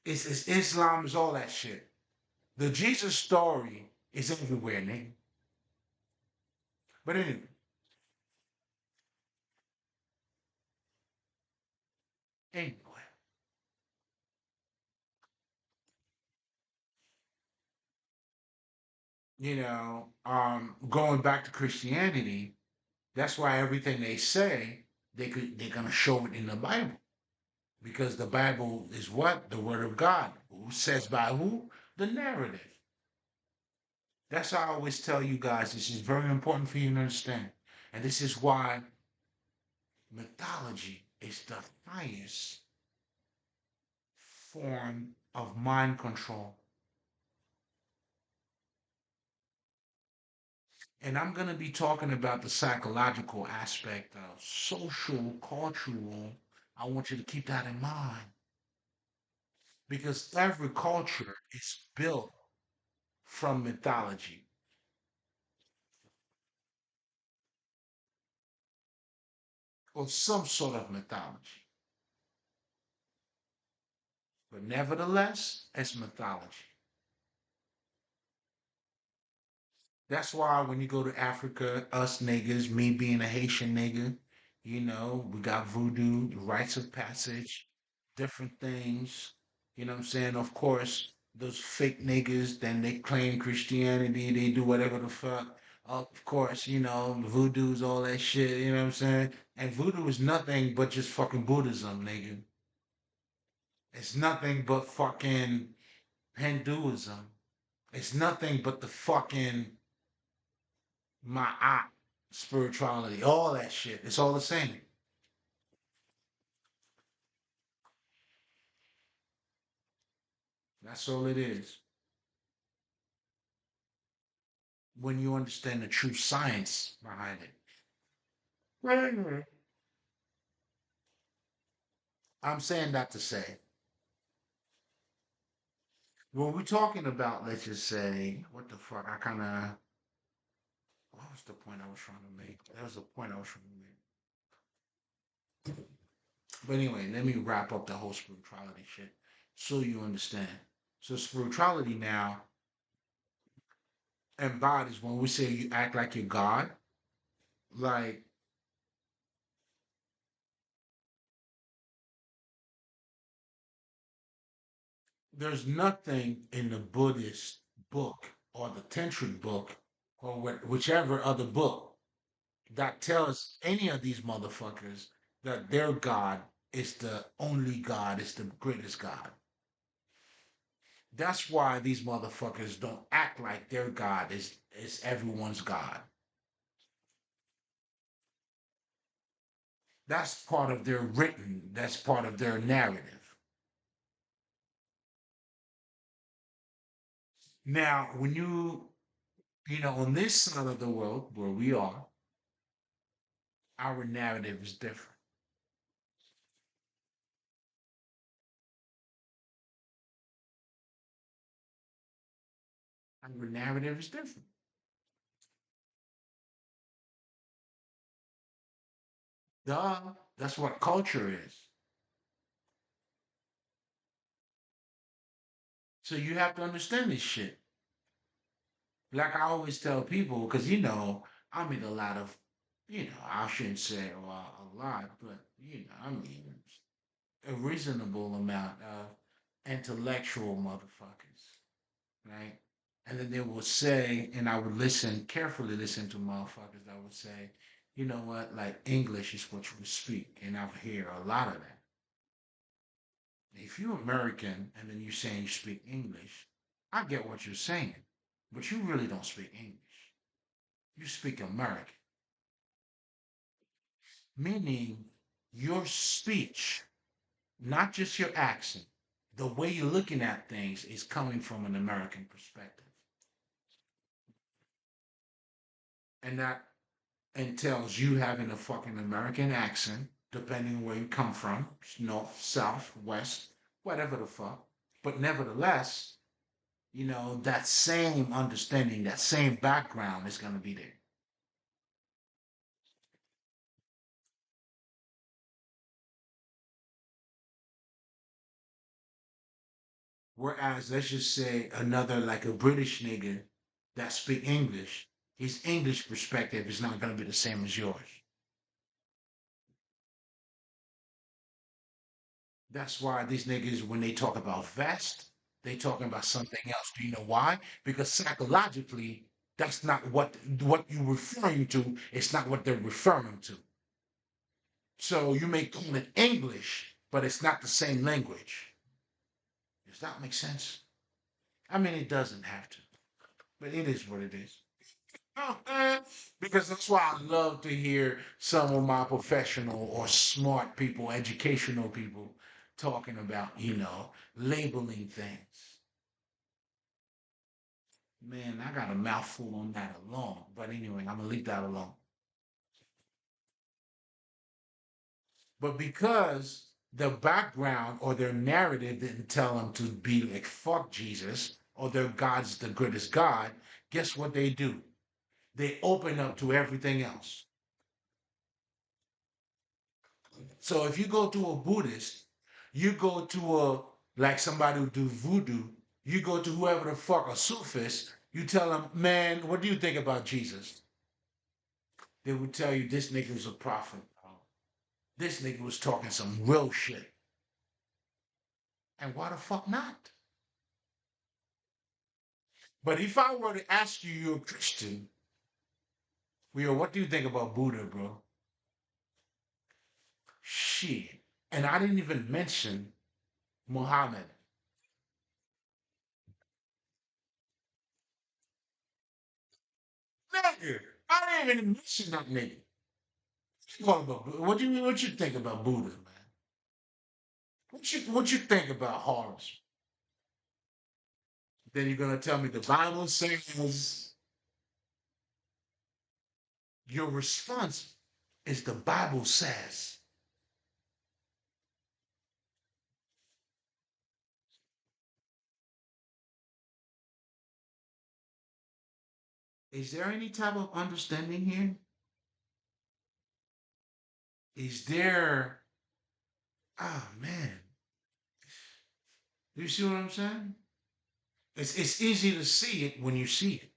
it's Islam, is all that shit. The Jesus story is everywhere, nigga. But anyway, going back to Christianity, that's why everything they say they're gonna show it in the Bible because the Bible is what the Word of God. Who says by who? The narrative. That's why I always tell you guys this is very important for you to understand, and this is why mythology is the highest form of mind control. And I'm going to be talking about the psychological aspect of social, cultural. I want you to keep that in mind because every culture is built from mythology or some sort of mythology. But nevertheless, it's mythology. That's why when you go to Africa, us niggas, me being a Haitian nigga, we got voodoo, rites of passage, different things. You know what I'm saying? Of course, those fake niggas, then they claim Christianity, they do whatever the fuck. Of course, voodoo's all that shit, you know what I'm saying? And voodoo is nothing but just fucking Buddhism, nigga. It's nothing but fucking Hinduism. It's nothing but the fucking my art, spirituality, all that shit. It's all the same. That's all it is. When you understand the true science behind it. Mhm. I'm saying that to say, when we're talking about, let's just say, what the fuck, what was the point I was trying to make? That was the point I was trying to make. But anyway, let me wrap up the whole spirituality shit so you understand. So spirituality now embodies when we say you act like you're God, like there's nothing in the Buddhist book or the Tantric book or whichever other book that tells any of these motherfuckers that their God is the only God, is the greatest God. That's why these motherfuckers don't act like their God is everyone's God. That's part of their written, that's part of their narrative. Now, when on this side of the world where we are, our narrative is different. Our narrative is different. Duh. That's what culture is. So you have to understand this shit. Like I always tell people, because I meet a lot of, I shouldn't say a lot, but I mean a reasonable amount of intellectual motherfuckers, right? And then they will say, and I would listen carefully, listen to motherfuckers that would say, you know what, like English is what you speak, and I hear a lot of that. If you're American and then you're saying you speak English, I get what you're saying, but you really don't speak English. You speak American, meaning your speech, not just your accent, the way you're looking at things is coming from an American perspective. And that entails you having a fucking American accent, depending where you come from, north, south, west, whatever the fuck. But nevertheless, that same understanding, that same background is going to be there. Whereas, let's just say another, like a British nigga that speak English, his English perspective is not going to be the same as yours. That's why these niggas, when they talk about vest, they talking about something else. Do you know why? Because psychologically, that's not what you're referring to. It's not what they're referring to. So you may call it English, but it's not the same language. Does that make sense? I mean, it doesn't have to, but it is what it is. Because that's why I love to hear some of my professional or smart people, educational people, talking about, labeling things. Man, I got a mouthful on that alone. But anyway, I'm gonna leave that alone. But because the background or their narrative didn't tell them to be like fuck Jesus or their God's the greatest God, guess what they do? They open up to everything else. So if you go to a Buddhist, you go to like somebody who do voodoo, you go to whoever the fuck a Sufist, you tell them, man, what do you think about Jesus? They would tell you this nigga was a prophet. This nigga was talking some real shit. And why the fuck not? But if I were to ask you, you're a Christian, Leo, what do you think about Buddha, bro? Shit. And I didn't even mention Muhammad. Nigga, I didn't even mention that nigga. What you think about Buddha, man? What you think about Horus? Then you're gonna tell me the Bible says your response is the Bible says. Is there any type of understanding here? Is there? Oh man, you see what I'm saying? It's easy to see it when you see it.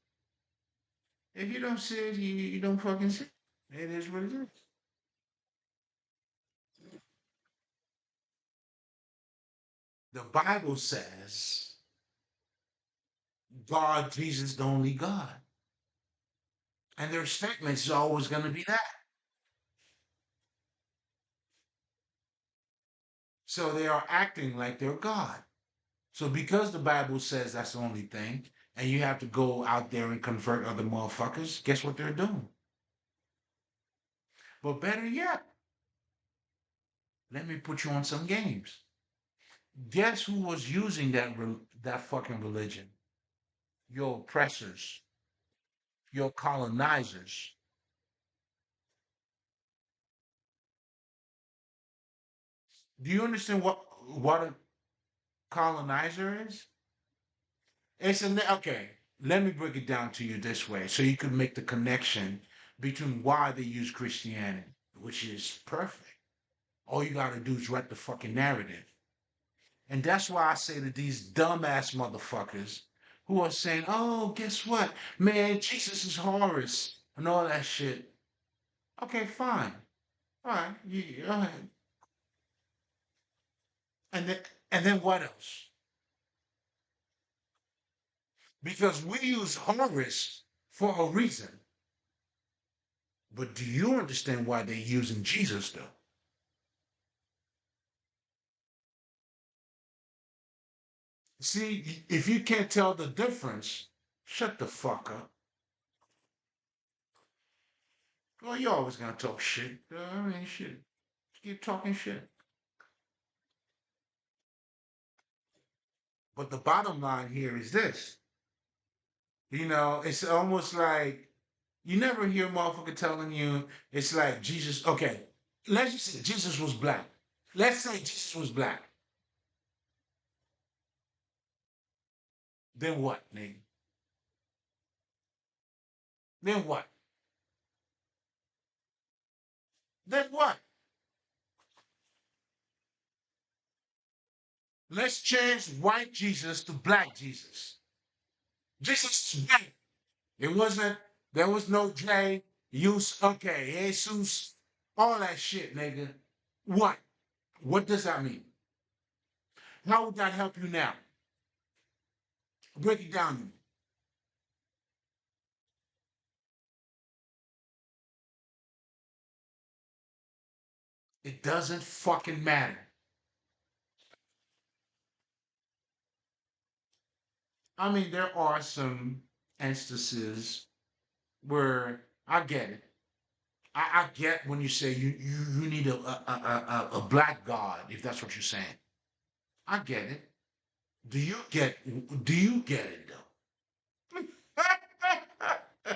If you don't see it, you don't fucking see it. It is what it is. The Bible says God, Jesus, the only God. And their statements is always going to be that. So they are acting like they're God. So because the Bible says that's the only thing, and you have to go out there and convert other motherfuckers, guess what they're doing? But better yet, let me put you on some games. Guess who was using that fucking religion? Your oppressors, your colonizers. Do you understand what a colonizer is? Okay. Let me break it down to you this way, so you can make the connection between why they use Christianity, which is perfect. All you got to do is write the fucking narrative. And that's why I say to these dumbass motherfuckers who are saying, oh, guess what? Man, Jesus is Horus and all that shit. Okay, fine. All right. All right. And then, and then what else? Because we use Horus for a reason. But do you understand why they're using Jesus, though? See, if you can't tell the difference, shut the fuck up. Well, you're always gonna talk shit. I mean, shit. Keep talking shit. But the bottom line here is this. It's almost like you never hear a motherfucker telling you it's like Jesus. Okay, let's just say Jesus was black. Let's say Jesus was black. Then what, nigga? Then what? Then what? Let's change white Jesus to black Jesus. Jesus is white. It wasn't, there was no J, use, okay, Jesus, all that shit, nigga. What? What does that mean? How would that help you now? Break it down to me. It doesn't fucking matter. I mean, there are some instances where I get it. I get when you say you need a black God, if that's what you're saying. I get it. Do you get it though?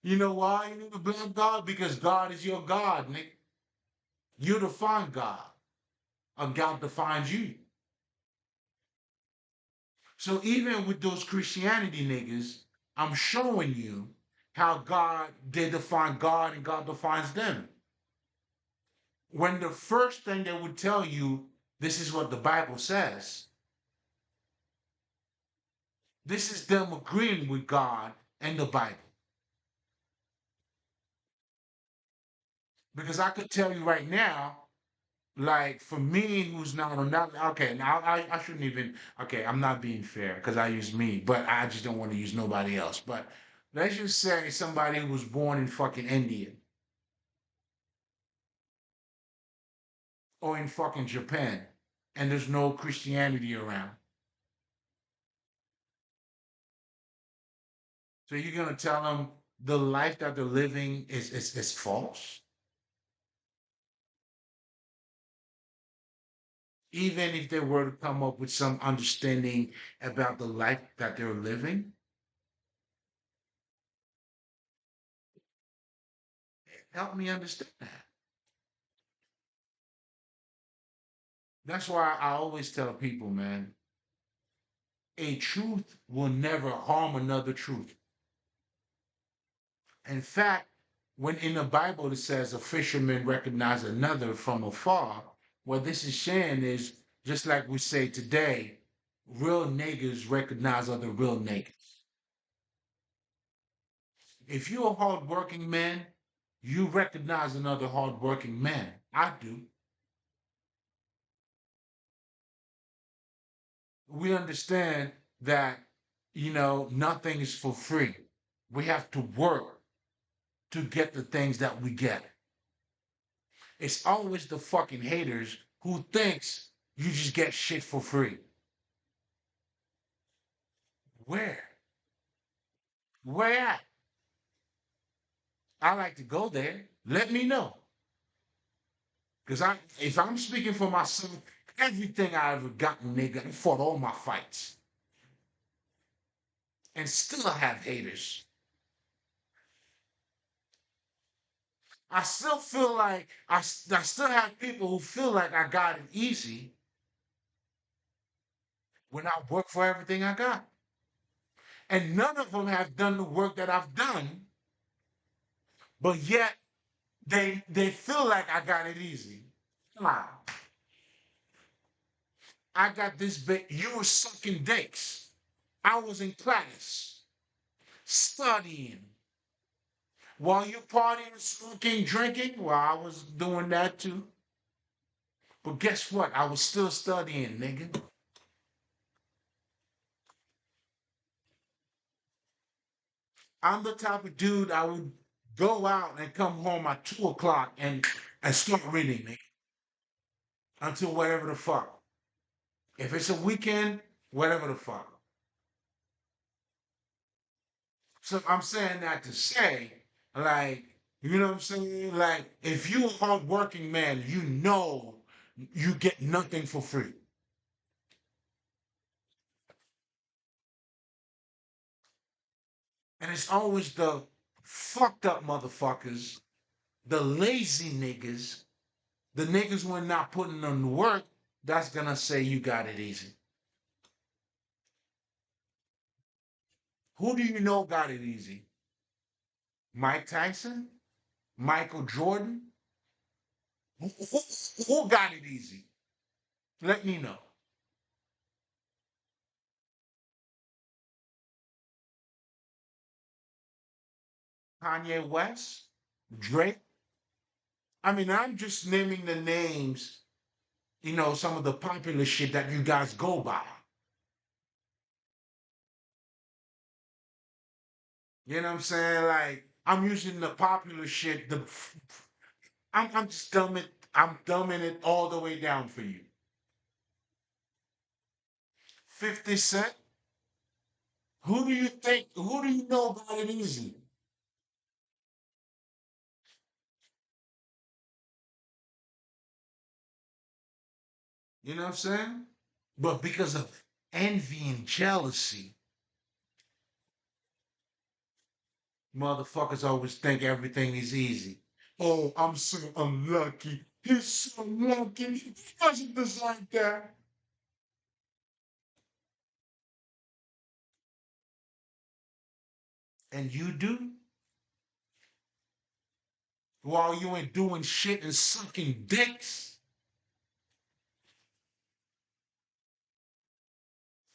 You know why you need a black God? Because God is your God, Nick. You define God, or God defines you. So even with those Christianity niggas, I'm showing you how God, they define God and God defines them. When the first thing they would tell you, this is what the Bible says, this is them agreeing with God and the Bible. Because I could tell you right now, like for me, who's not on that, okay, now I shouldn't even, okay, I'm not being fair because I use me, but I just don't want to use nobody else. But let's just say somebody who was born in fucking India or in fucking Japan and there's no Christianity around. So you're gonna tell them the life that they're living is false, even if they were to come up with some understanding about the life that they're living. Help me understand that. That's why I always tell people, man, a truth will never harm another truth. In fact, when in the Bible it says a fisherman recognized another from afar, what this is saying is just like we say today, real niggas recognize other real niggas. If you're a hardworking man, you recognize another hardworking man. I do. We understand that, nothing is for free. We have to work to get the things that we get. It's always the fucking haters who thinks you just get shit for free. Where? Where at? I like to go there. Let me know. Because if I'm speaking for myself, everything I ever gotten, nigga, I fought all my fights. And still I have haters. I still feel like I still have people who feel like I got it easy when I work for everything I got. And none of them have done the work that I've done, but yet they feel like I got it easy. Nah, I got this bit. You were sucking dicks. I was in class studying while you partying, smoking, drinking. Well, I was doing that too. But guess what? I was still studying, nigga. I'm the type of dude I would go out and come home at 2 o'clock and start reading, nigga, until whatever the fuck. If it's a weekend, whatever the fuck. So I'm saying that to say, like, you know what I'm saying? Like, if you a hardworking man, you know you get nothing for free. And it's always the fucked up motherfuckers, the lazy niggas, the niggas who are not putting in the work, that's gonna say you got it easy. Who do you know got it easy? Mike Tyson? Michael Jordan? Who got it easy? Let me know. Kanye West? Drake? I mean, I'm just naming the names, some of the popular shit that you guys go by. You know what I'm saying? Like, I'm using the popular shit. I'm just I'm dumbing it all the way down for you. 50 Cent? Who do you know got it easy? You know what I'm saying? But because of envy and jealousy, motherfuckers always think everything is easy. Oh, I'm so unlucky. He's so lucky. He doesn't deserve that. And you do while you ain't doing shit and sucking dicks.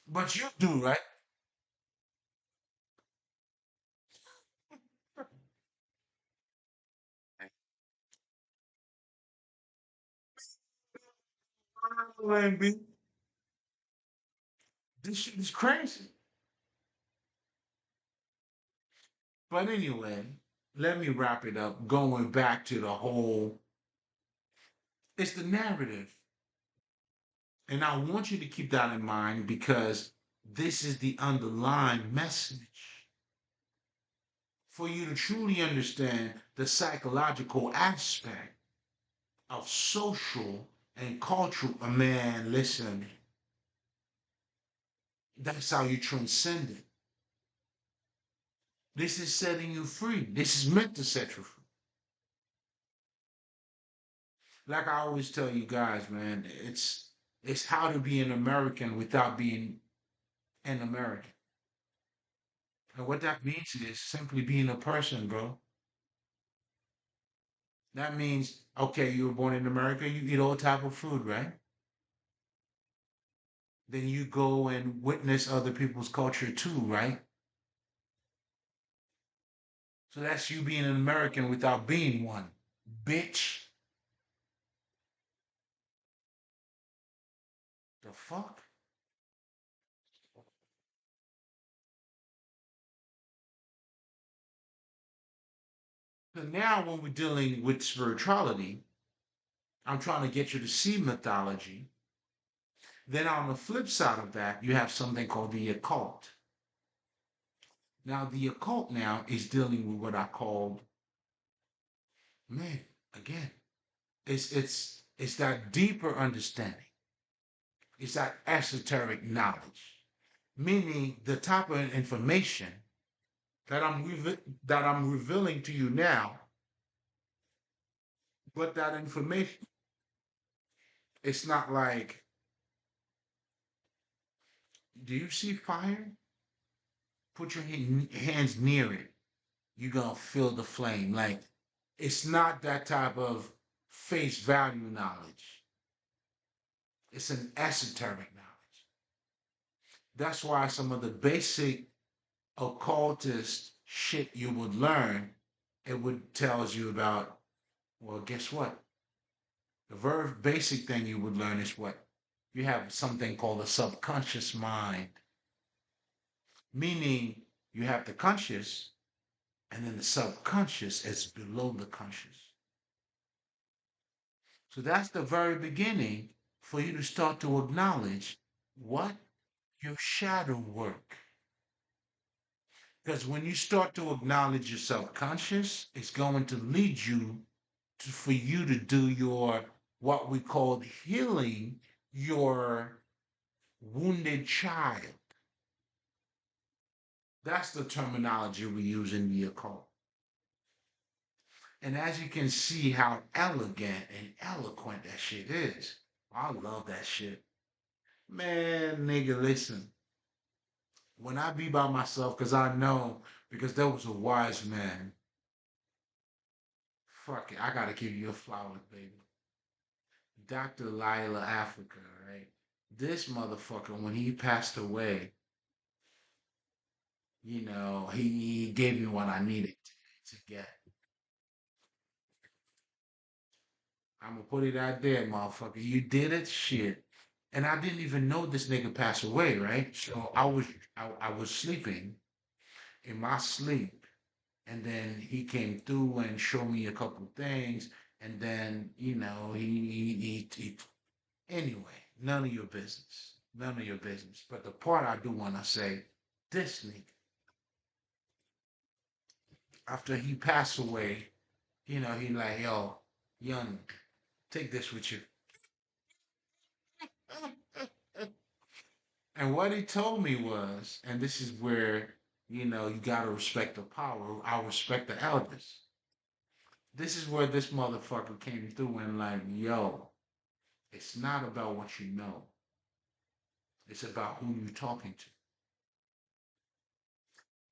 But you do, right? MB, this shit is crazy. But anyway, let me wrap it up. Going back to the whole, it's the narrative. And I want you to keep that in mind because this is the underlying message. For you to truly understand the psychological aspect of social and cultural, man, listen, that's how you transcend it. This is setting you free. This is meant to set you free. Like I always tell you guys, man, it's how to be an American without being an American. And what that means is simply being a person, bro. That means, okay, you were born in America, you eat all type of food, right? Then you go and witness other people's culture too, right? So that's you being an American without being one. Bitch. The fuck? So now when we're dealing with spirituality, I'm trying to get you to see mythology. Then on the flip side of that, you have something called the occult. Now the occult now is dealing with what I call, man, again, it's that deeper understanding. It's that esoteric knowledge, meaning the type of information that I'm revealing to you now, but that information, it's not like, do you see fire? Put your hands near it. You're gonna feel the flame. Like it's not that type of face value knowledge. It's an esoteric knowledge. That's why some of the basic occultist shit you would learn, it would tells you about, well, guess what? The very basic thing you would learn is what? You have something called the subconscious mind, meaning you have the conscious, and then the subconscious is below the conscious. So that's the very beginning for you to start to acknowledge what? Your shadow work. Because when you start to acknowledge your subconscious, it's going to lead you for you to do your what we call healing your wounded child. That's the terminology we use in the occult. And as you can see how elegant and eloquent that shit is. I love that shit. Man, nigga, listen. When I be by myself, because I know, because there was a wise man. Fuck it, I gotta give you a flowers, baby. Dr. Lila Africa, right? This motherfucker, when he passed away, he gave me what I needed to get. I'm gonna put it out there, motherfucker. You did it, shit. And I didn't even know this nigga passed away, right? So I was sleeping in my sleep, and then he came through and showed me a couple things, and then he anyway, none of your business, none of your business. But the part I do want to say, this nigga, after he passed away, he like, yo, young, take this with you. And what he told me was, and this is where, you gotta respect the power. I respect the elders. This is where this motherfucker came through and like, yo, it's not about what you know. It's about who you're talking to.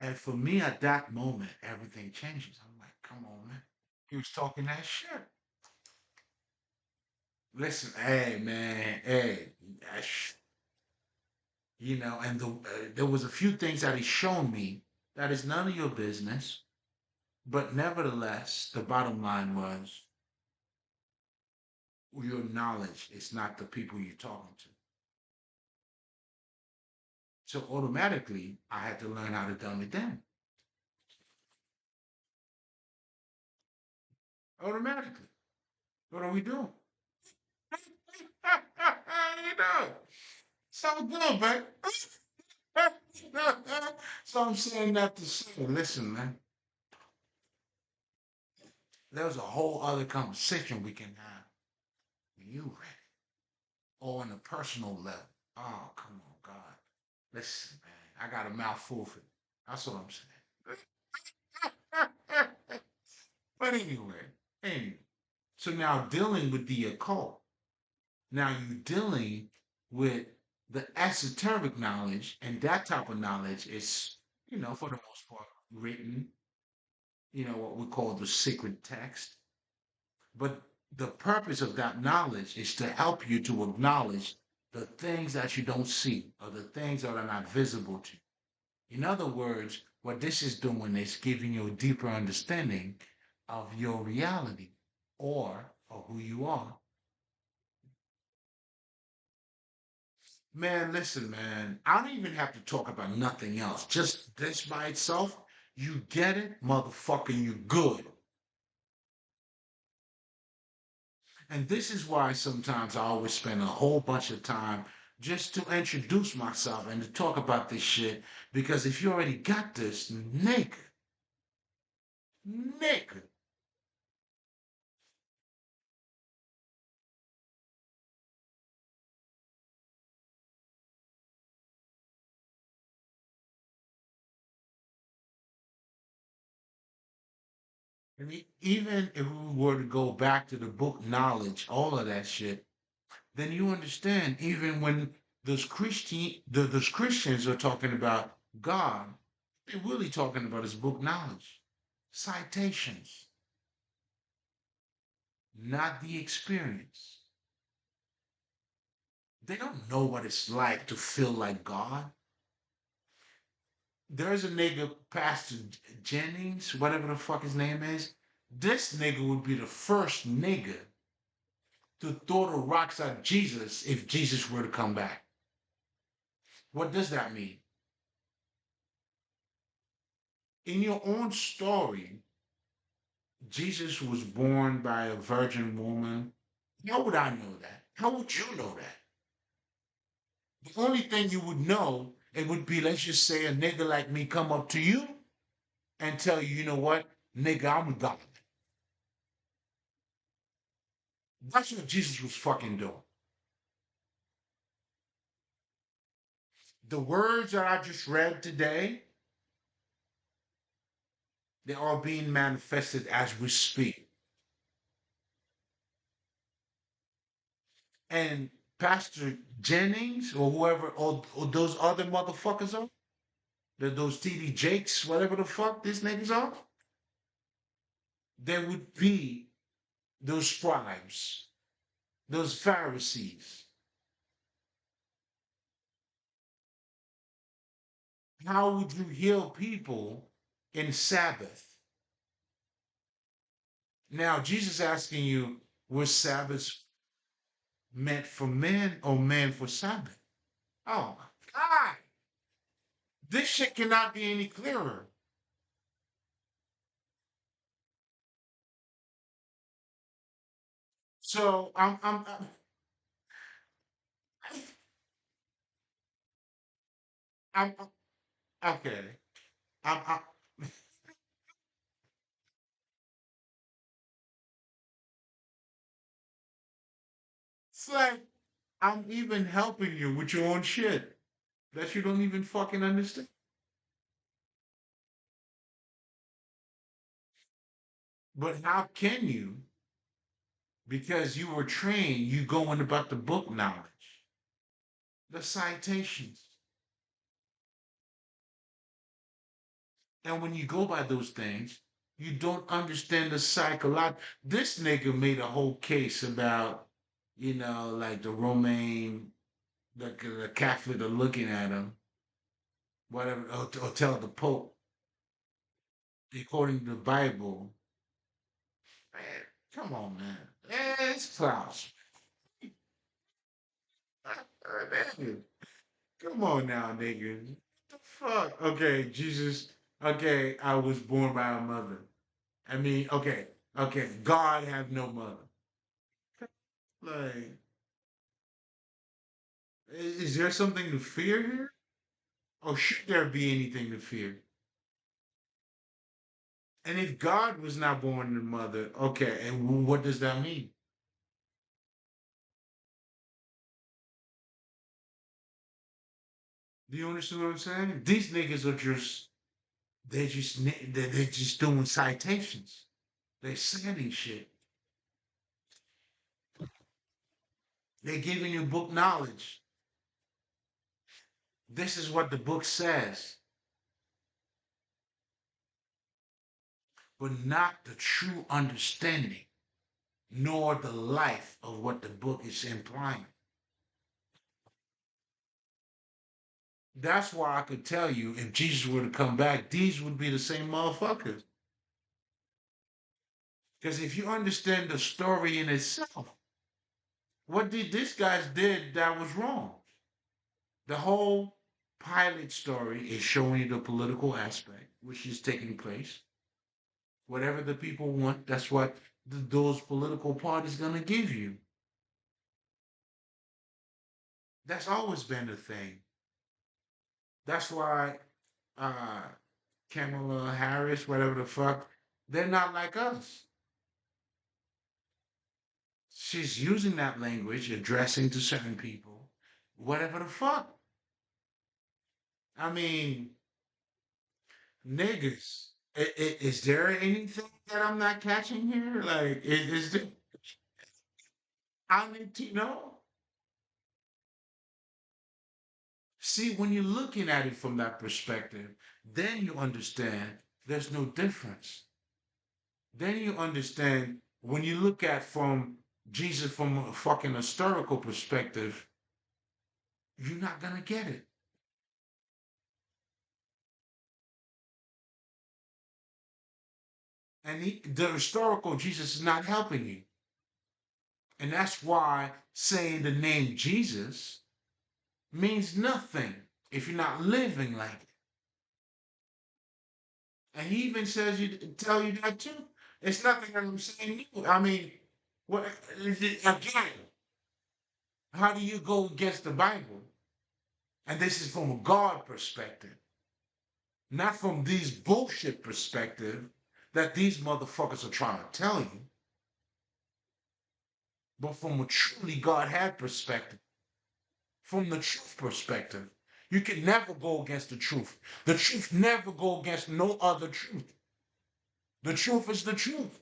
And for me at that moment, everything changes. I'm like, come on, man. He was talking that shit. Listen, hey, man, hey, and there was a few things that he shown me that is none of your business. But nevertheless, the bottom line was your knowledge is not the people you're talking to. So automatically, I had to learn how to dumb it down. Automatically. What are we doing? So good, man. So I'm saying that to say, listen, man, there's a whole other conversation we can have when you ready, or on a personal level. Oh, come on, God. Listen, man, I got a mouthful for you. That's what I'm saying. But anyway, so now dealing with the occult, now you're dealing with the esoteric knowledge, and that type of knowledge is, for the most part, written, what we call the secret text. But the purpose of that knowledge is to help you to acknowledge the things that you don't see or the things that are not visible to you. In other words, what this is doing is giving you a deeper understanding of your reality or who you are. Man, listen, man, I don't even have to talk about nothing else. Just this by itself, you get it, motherfucker, you good. And this is why sometimes I always spend a whole bunch of time just to introduce myself and to talk about this shit. Because if you already got this, nigga, even if we were to go back to the book knowledge, all of that shit, then you understand even when those Christians are talking about God, they're really talking about his book knowledge. Citations, not the experience. They don't know what it's like to feel like God. There's a nigga, Pastor Jennings, whatever the fuck his name is. This nigga would be the first nigga to throw the rocks at Jesus if Jesus were to come back. What does that mean? In your own story, Jesus was born by a virgin woman. How would I know that? How would you know that? The only thing you would know, it would be, let's just say, a nigga like me come up to you and tell you, you know what, nigga, I'm God. That's what Jesus was fucking doing. The words that I just read today, they are being manifested as we speak. And Pastor Jennings or whoever, or those other motherfuckers are, those TD Jakes, whatever the fuck these niggas are, there would be those scribes, those Pharisees. How would you heal people in Sabbath? Now, Jesus asking you, was Sabbath meant for men or man for Sabbath? Oh my God. This shit cannot be any clearer. So I'm okay. I'm it's like I'm even helping you with your own shit that you don't even fucking understand. But how can you? Because you were trained, you going about the book knowledge, the citations. And when you go by those things, you don't understand the psychology. This nigga made a whole case about, like the Romaine, the Catholic are looking at him, whatever, or tell the Pope, according to the Bible. Man, come on, man. It's Klaus. Man, come on now, nigga. What the fuck? Okay, Jesus. Okay, I was born by a mother. I mean, okay, God have no mother. Like, is there something to fear here? Or should there be anything to fear? And if God was not born in a mother, okay, and what does that mean? Do you understand what I'm saying? These niggas are just, they're just doing citations. They're citing shit. They're giving you book knowledge. This is what the book says, but not the true understanding, nor the life of what the book is implying. That's why I could tell you if Jesus were to come back, these would be the same motherfuckers. Because if you understand the story in itself, what did this guys did that was wrong? The whole pilot story is showing you the political aspect, which is taking place. Whatever the people want, that's what those political parties gonna give you. That's always been the thing. That's why uh Kamala Harris, whatever the fuck, they're not like us. She's using that language, addressing to certain people, whatever the fuck. I mean, niggas. Is there anything that I'm not catching here? Like, is there? I need to know. See, when you're looking at it from that perspective, then you understand there's no difference. Then you understand when you look at from Jesus from a fucking historical perspective, you're not gonna get it. And the historical Jesus is not helping you. And that's why saying the name Jesus means nothing if you're not living like it. And he even says you tell you that too. It's nothing that I'm saying new. I mean, what again? How do you go against the Bible? And this is from a God perspective, not from these bullshit perspective that these motherfuckers are trying to tell you, but from a truly God had perspective, from the truth perspective. You can never go against the truth. The truth never go against no other truth. The truth is the truth.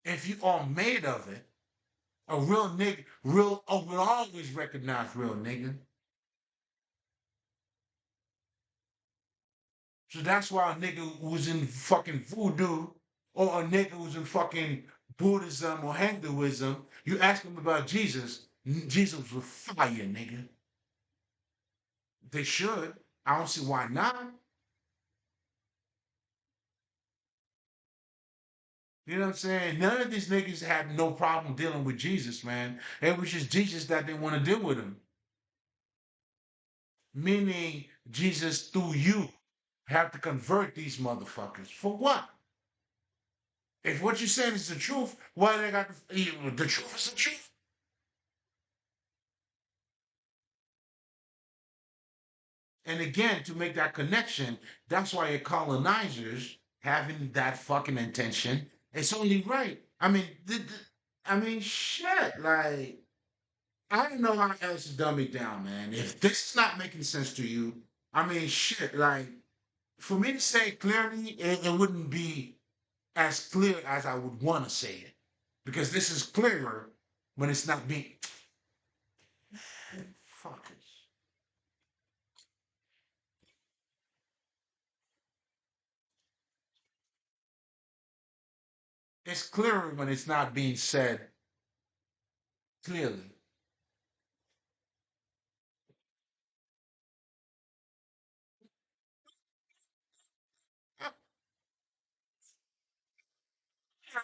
If you are made of it, a real nigga, will always recognize real nigga. So that's why a nigga who's in fucking voodoo or a nigga who's in fucking Buddhism or Hinduism, you ask them about Jesus, Jesus was fire, nigga. They should. I don't see why not. You know what I'm saying? None of these niggas had no problem dealing with Jesus, man. It was just Jesus that didn't want to deal with him. Meaning Jesus through you have to convert these motherfuckers. For what? If what you're saying is the truth, why they got the truth is the truth? And again, to make that connection, that's why your colonizers having that fucking intention, it's only right. I mean, I mean, shit. Like, I don't know how else to dumb it down, man. If this is not making sense to you, I mean, shit. Like, for me to say it clearly, it wouldn't be as clear as I would want to say it, because this is clearer when it's not being. Fuckers. It's clearer when it's not being said clearly.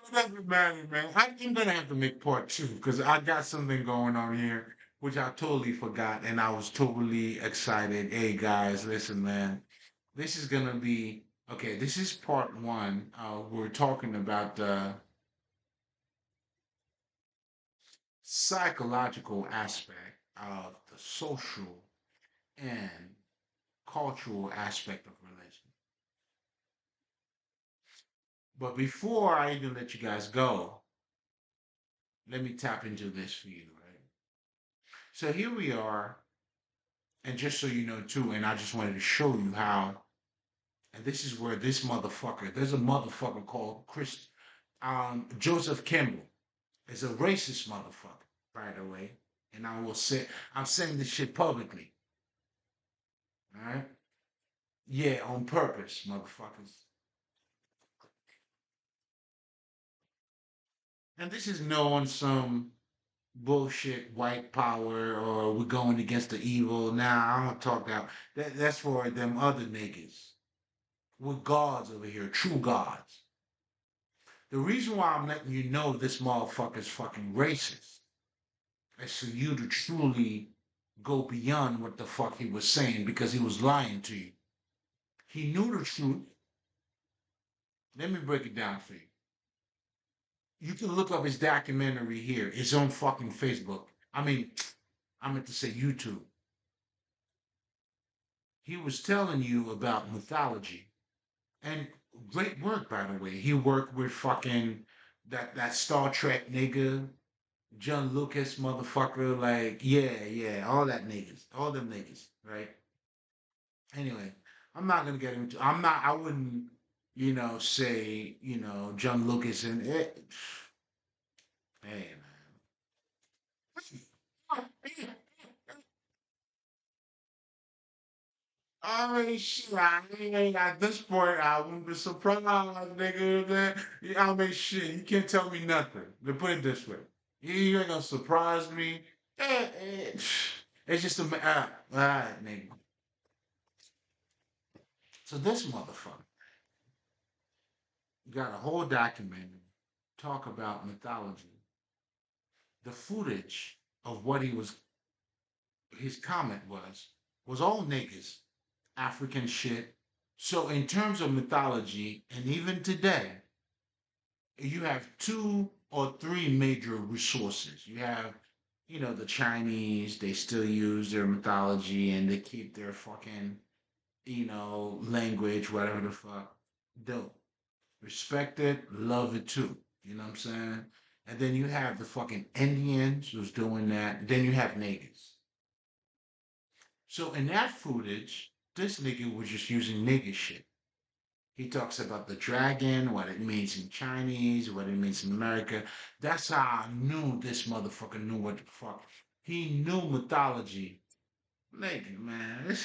It doesn't matter, man. I'm gonna have to make part two because I got something going on here which I totally forgot, and I was totally excited. Hey guys, listen, man. This is gonna be okay. This is part one. We're talking about the psychological aspect of the social and cultural aspect of religion. But before I even let you guys go, let me tap into this for you, right? So here we are, and just so you know too, and I just wanted to show you how, and this is where this motherfucker, there's a motherfucker called Joseph Kimball. Is a racist motherfucker, by the way. And I will say, I'm saying this shit publicly, all right? Yeah, on purpose, motherfuckers. And this is no on some bullshit white power or we're going against the evil. Nah, I don't talk that's for them other niggas. We're gods over here, true gods. The reason why I'm letting you know this motherfucker's fucking racist is for you to truly go beyond what the fuck he was saying because he was lying to you. He knew the truth. Let me break it down for you. You can look up his documentary here. It's on fucking Facebook. I mean, I meant to say YouTube. He was telling you about mythology. And great work, by the way. He worked with fucking that Star Trek nigga, John Lucas motherfucker. Like, yeah, yeah, all that niggas, all them niggas, right? Anyway, I'm not gonna get into. I'm not. I wouldn't, say John Lucas and it. Hey man. I mean, shit, I mean, at this point, I wouldn't be surprised, nigga. I mean, shit, you can't tell me nothing. To put it this way, you ain't gonna surprise me. It's just all right, nigga. So this motherfucker got a whole documentary talk about mythology, the footage of what his comment was all niggas, African shit. So in terms of mythology, and even today, you have two or three major resources. You have, the Chinese, they still use their mythology and they keep their fucking, language, whatever the fuck. Dope. Respect it, love it too. You know what I'm saying? And then you have the fucking Indians who's doing that. Then you have niggas. So in that footage, this nigga was just using nigga shit. He talks about the dragon, what it means in Chinese, what it means in America. That's how I knew this motherfucker knew what the fuck. He knew mythology. Nigga, man, this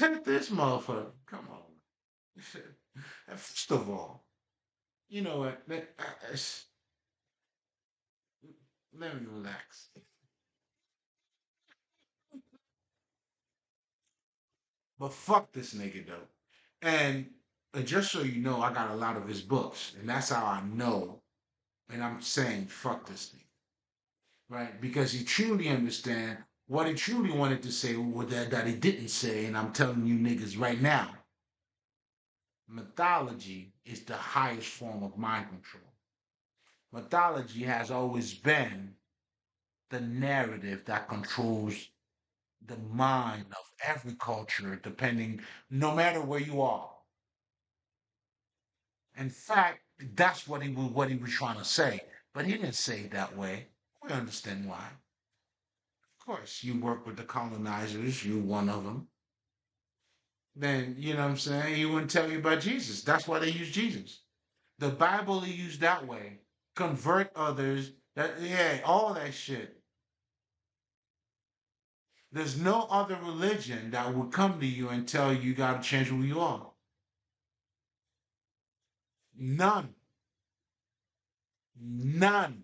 motherfucker. Come on. First of all, you know what? Let me relax. But fuck this nigga though. And just so you know, I got a lot of his books, and that's how I know. And I'm saying fuck this thing, right? Because he truly understand what he truly wanted to say, what that he didn't say. And I'm telling you niggas right now, mythology is the highest form of mind control. Mythology has always been the narrative that controls the mind of every culture, depending, no matter where you are. In fact, that's what he was trying to say, but he didn't say it that way. We understand why. Of course, you work with the colonizers, you one of them. Then you know what I'm saying. He wouldn't tell you about Jesus. That's why they use Jesus. The Bible he used that way. Convert others. That yeah, all that shit. There's no other religion that would come to you and tell you got to change who you are. None. None.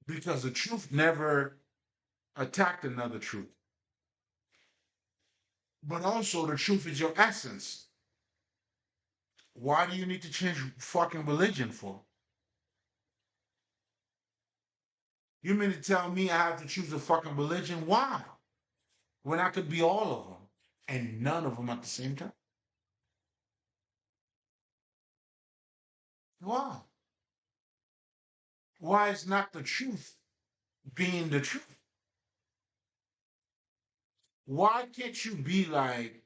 Because the truth never attacked another truth. But also, the truth is your essence. Why do you need to change fucking religion for? You mean to tell me I have to choose a fucking religion? Why? When I could be all of them and none of them at the same time? Why? Why is not the truth being the truth? Why can't you be like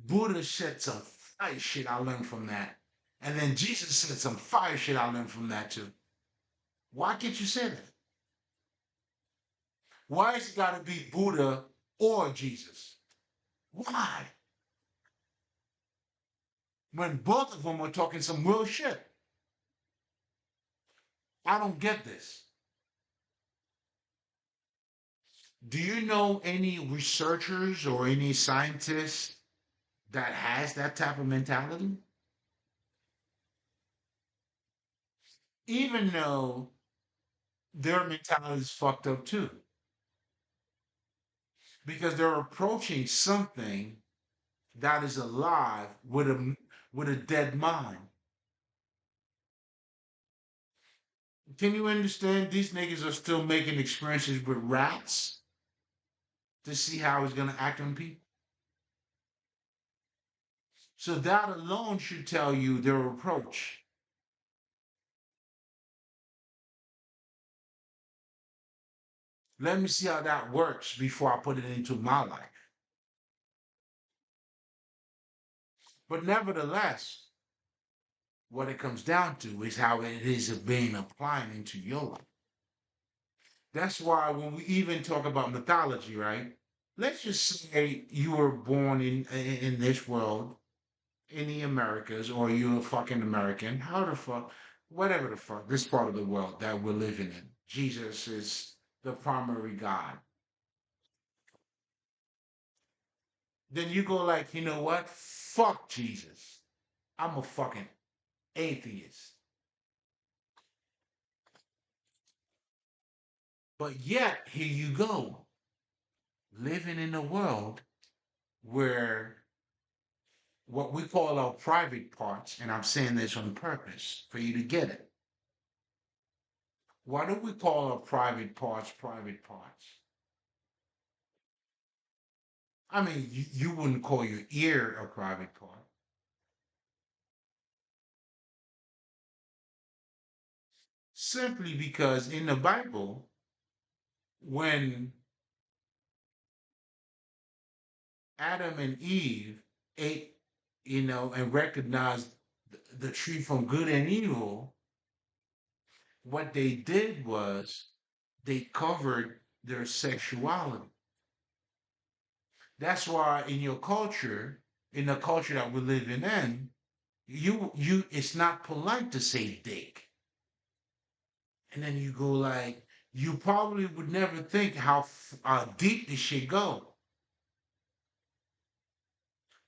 Buddha said some fire shit I learned from that? And then Jesus said some fire shit I learned from that too. Why can't you say that? Why has it got to be Buddha or Jesus? Why? When both of them are talking some real shit. I don't get this. Do you know any researchers or any scientists that has that type of mentality? Even though their mentality is fucked up too, because they're approaching something that is alive with a dead mind. Can you understand? These niggas are still making experiences with rats to see how it's gonna act on people. So that alone should tell you their approach. Let me see how that works before I put it into my life. But nevertheless, what it comes down to is how it is being applied into your life. That's why when we even talk about mythology, right? Let's just say you were born in this world, in the Americas, or you're a fucking American. How the fuck, whatever the fuck, this part of the world that we're living in. Jesus is the primary God. Then you go like, you know what? Fuck Jesus. I'm a fucking atheist. But yet, here you go, living in a world where what we call our private parts, and I'm saying this on purpose for you to get it. Why do we call our private parts private parts? I mean, you wouldn't call your ear a private part. Simply because in the Bible, when Adam and Eve ate, and recognized the tree from good and evil, what they did was they covered their sexuality. That's why in your culture, in the culture that we're living in, it's not polite to say dick. And then you go like, you probably would never think how deep this shit go.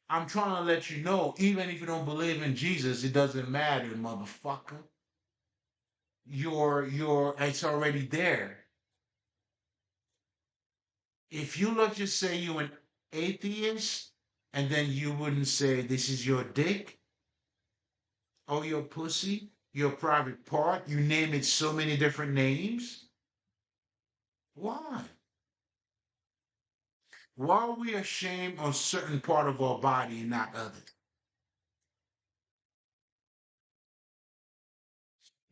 I'm trying to let you know, even if you don't believe in Jesus, it doesn't matter, motherfucker. It's already there. If you let's just say you an atheist, and then you wouldn't say this is your dick or your pussy, your private part, you name it so many different names. Why? Why are we ashamed of certain part of our body and not others?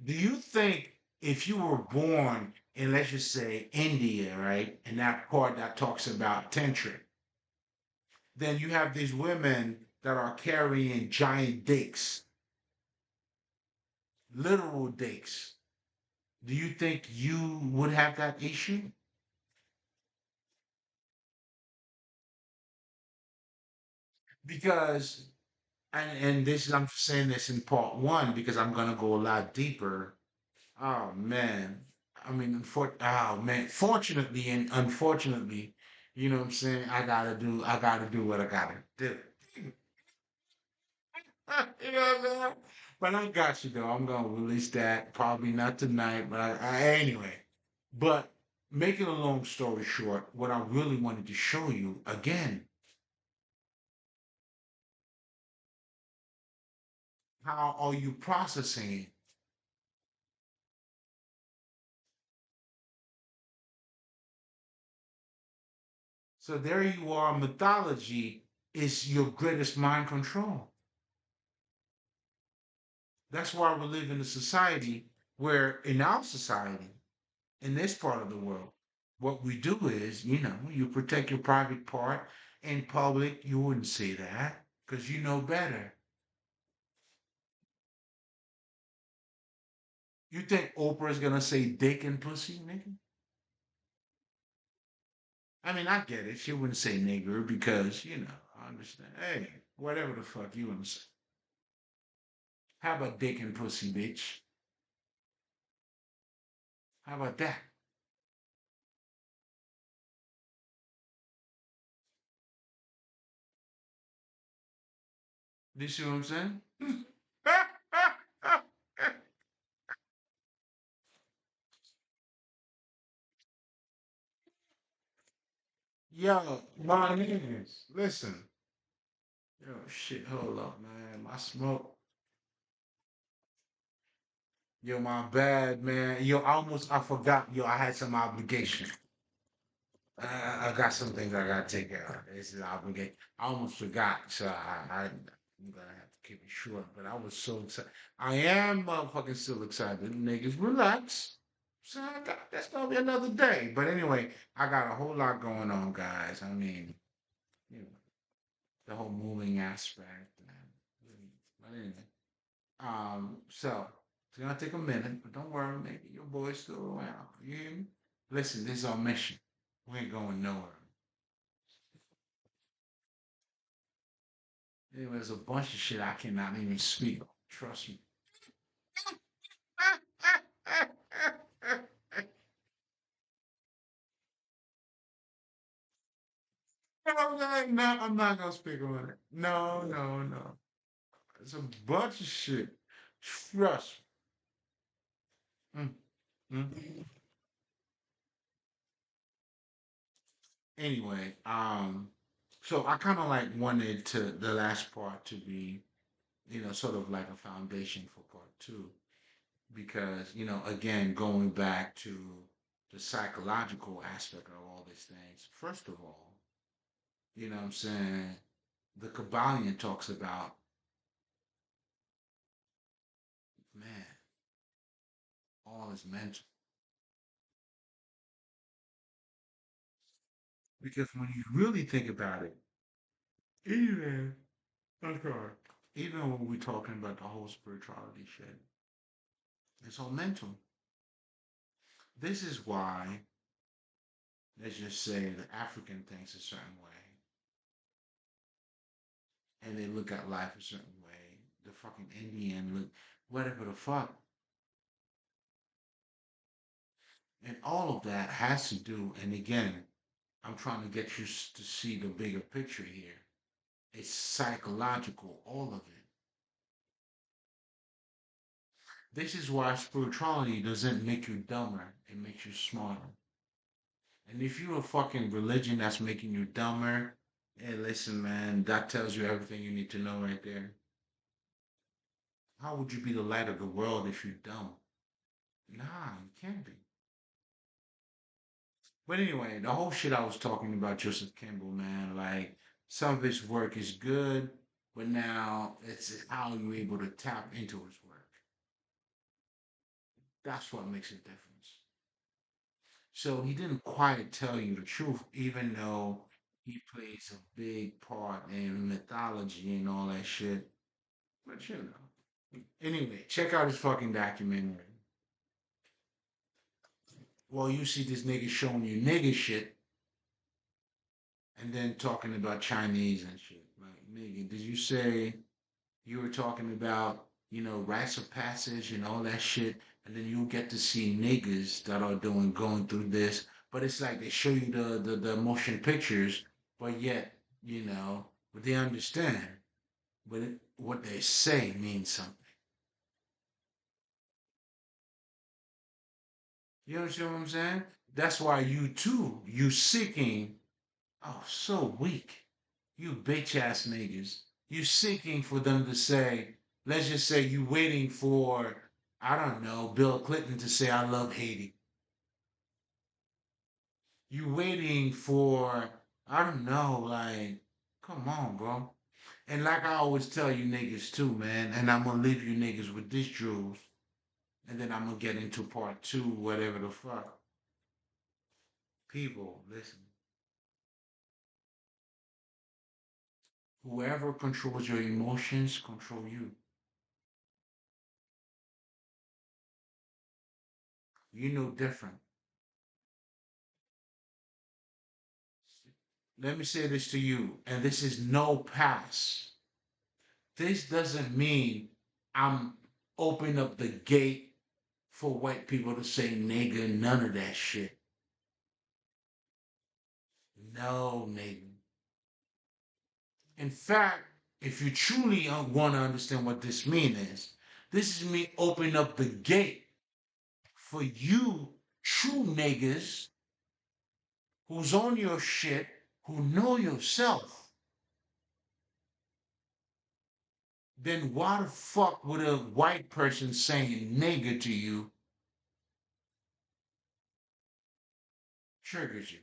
Do you think if you were born in, let's just say, India, right, and that part that talks about tantric, then you have these women that are carrying giant dicks, literal dicks. Do you think you would have that issue? Because, and this is, I'm saying this in part one because I'm gonna go a lot deeper. Oh man. I mean, oh man. Fortunately and unfortunately, you know what I'm saying? I gotta do what I gotta do. You know what I'm saying? But I got you though. I'm gonna release that probably not tonight, but anyway. But making a long story short, what I really wanted to show you again, how are you processing it? So there you are. Mythology is your greatest mind control. That's why we live in a society where, in our society, in this part of the world, what we do is, you protect your private part. In public, you wouldn't say that because you know better. You think Oprah's gonna say dick and pussy, nigga? I mean, I get it. She wouldn't say nigger because, I understand. Hey, whatever the fuck you want to say. How about dick and pussy, bitch? How about that? Do you see what I'm saying? Yo, my niggas, listen. Yo, shit, hold up, man. My smoke. Yo, my bad, man. Yo, I forgot. Yo, I had some obligation. I got some things I gotta take care of. This is an obligation. I almost forgot, so I'm gonna have to keep it short. But I was so excited. I am motherfucking still excited. Niggas, relax. So that's gonna be another day. But anyway, I got a whole lot going on, guys. I mean, you know, the whole moving aspect. But anyway. So it's gonna take a minute, but don't worry, maybe your boy's still around. You hear me? Listen, this is our mission. We ain't going nowhere. Anyway, there's a bunch of shit I cannot even speak on. Trust me. No, I'm not gonna speak on it. No, no, no. It's a bunch of shit. Trust me. Mm. Anyway, so I kind of like wanted to the last part to be, sort of like a foundation for part two, because again, going back to the psychological aspect of all these things. First of all, what I'm saying, the Kabbalion talks about, man, all is mental. Because when you really think about it, even I'm sorry, even when we're talking about the whole spirituality shit, it's all mental. This is why, let's just say, the African thinks a certain way, and they look at life a certain way. The fucking Indian look, whatever the fuck. And all of that has to do, and again, I'm trying to get you to see the bigger picture here. It's psychological, all of it. This is why spirituality doesn't make you dumber, it makes you smarter. And if you're a fucking religion that's making you dumber, hey, listen, man, that tells you everything you need to know right there. How would you be the light of the world if you don't? Nah, you can't be. But anyway, the whole shit I was talking about Joseph Campbell, man, like some of his work is good, but now it's how you're able to tap into his work. That's what makes a difference. So he didn't quite tell you the truth, even though he plays a big part in mythology and all that shit. But you know. Anyway, check out his fucking documentary. Well, you see this nigga showing you nigga shit and then talking about Chinese and shit. Like, nigga, did you say you were talking about, rites of passage and all that shit, and then you'll get to see niggas that are going through this. But it's like they show you the motion pictures, but yet, but they understand. But what they say means something. You understand what I'm saying? That's why you too, you seeking, oh, so weak. You bitch ass niggas. You seeking for them to say, let's just say you waiting for, I don't know, Bill Clinton to say I love Haiti. You waiting for, I don't know, like, come on, bro. And like I always tell you niggas too, man, and I'm gonna leave you niggas with this jewels, and then I'm gonna get into part two, whatever the fuck. People, listen. Whoever controls your emotions control you. You know different. Let me say this to you, and this is no pass. This doesn't mean I'm opening up the gate for white people to say nigga, none of that shit. No, nigga. In fact, if you truly want to understand what this means, this is me opening up the gate for you true niggas who's on your shit, who know yourself. Then why the fuck would a white person saying nigga to you triggers you?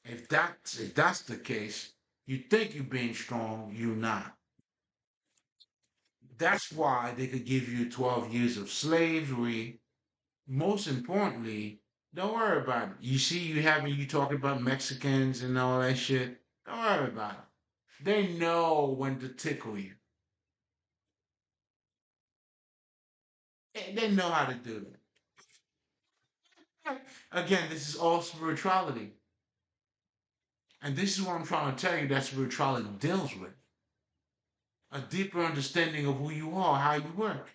If that's the case, you think you're being strong, you're not. That's why they could give you 12 years of slavery. Most importantly, don't worry about it. You see, you talking about Mexicans and all that shit. Don't worry about it. They know when to tickle you. They know how to do it. Again, this is all spirituality. And this is what I'm trying to tell you that spirituality deals with. A deeper understanding of who you are, how you work.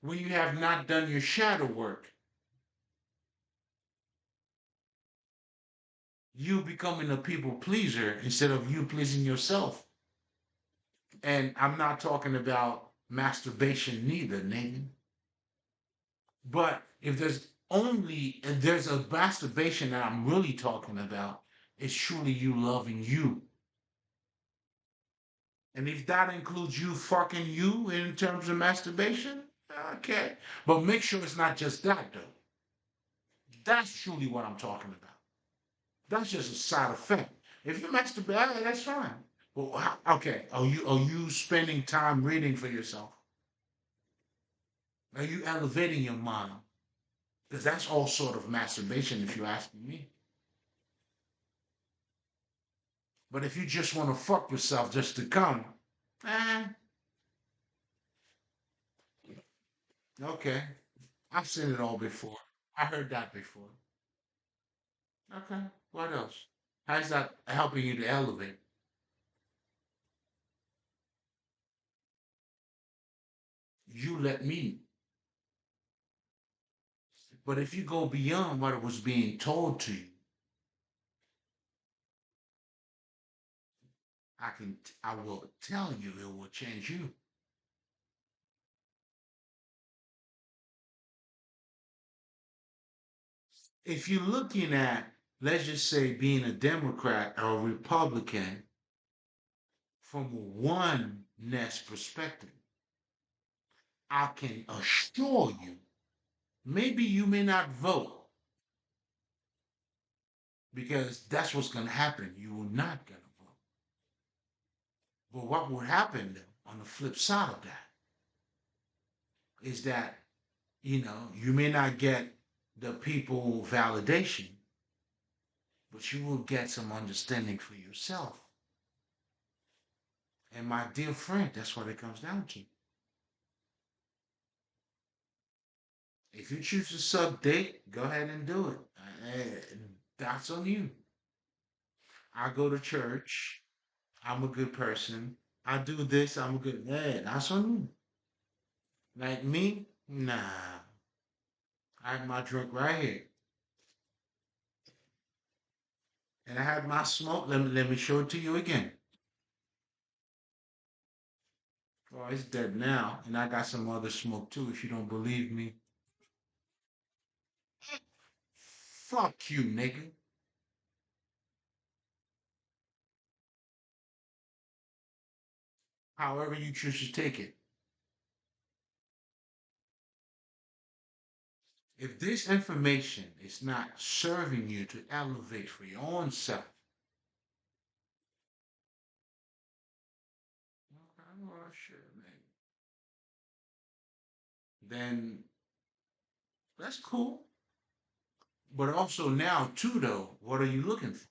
When you have not done your shadow work, you becoming a people pleaser instead of you pleasing yourself. And I'm not talking about masturbation neither, nigga. But if there's a masturbation that I'm really talking about, it's truly you loving you. And if that includes you fucking you in terms of masturbation, okay. But make sure it's not just that though. That's truly what I'm talking about. That's just a side effect. If you masturbate, that's fine. Well, okay. Are you spending time reading for yourself? Are you elevating your mind? Because that's all sort of masturbation, if you ask me. But if you just want to fuck yourself just to come, eh, okay. I've seen it all before. I heard that before. Okay. What else? How's that helping you to elevate? You let me. But if you go beyond what was being told to you, I will tell you it will change you. If you're looking at, let's just say, being a Democrat or a Republican from a oneness perspective, I can assure you, maybe you may not vote because that's what's going to happen. You will not going to vote. But what will happen on the flip side of that is that, you may not get the people validation, but you will get some understanding for yourself. And my dear friend, that's what it comes down to. If you choose to sub date, go ahead and do it. That's on you. I go to church. I'm a good person. I do this. I'm a good. Yeah, that's on you. Like me, nah. I had my drink right here, and I had my smoke. Let me show it to you again. Oh, it's dead now, and I got some other smoke too. If you don't believe me, fuck you, nigga. However you choose to take it. If this information is not serving you to elevate for your own self, okay, well, shit, man, then that's cool. But also now, too, though, what are you looking for?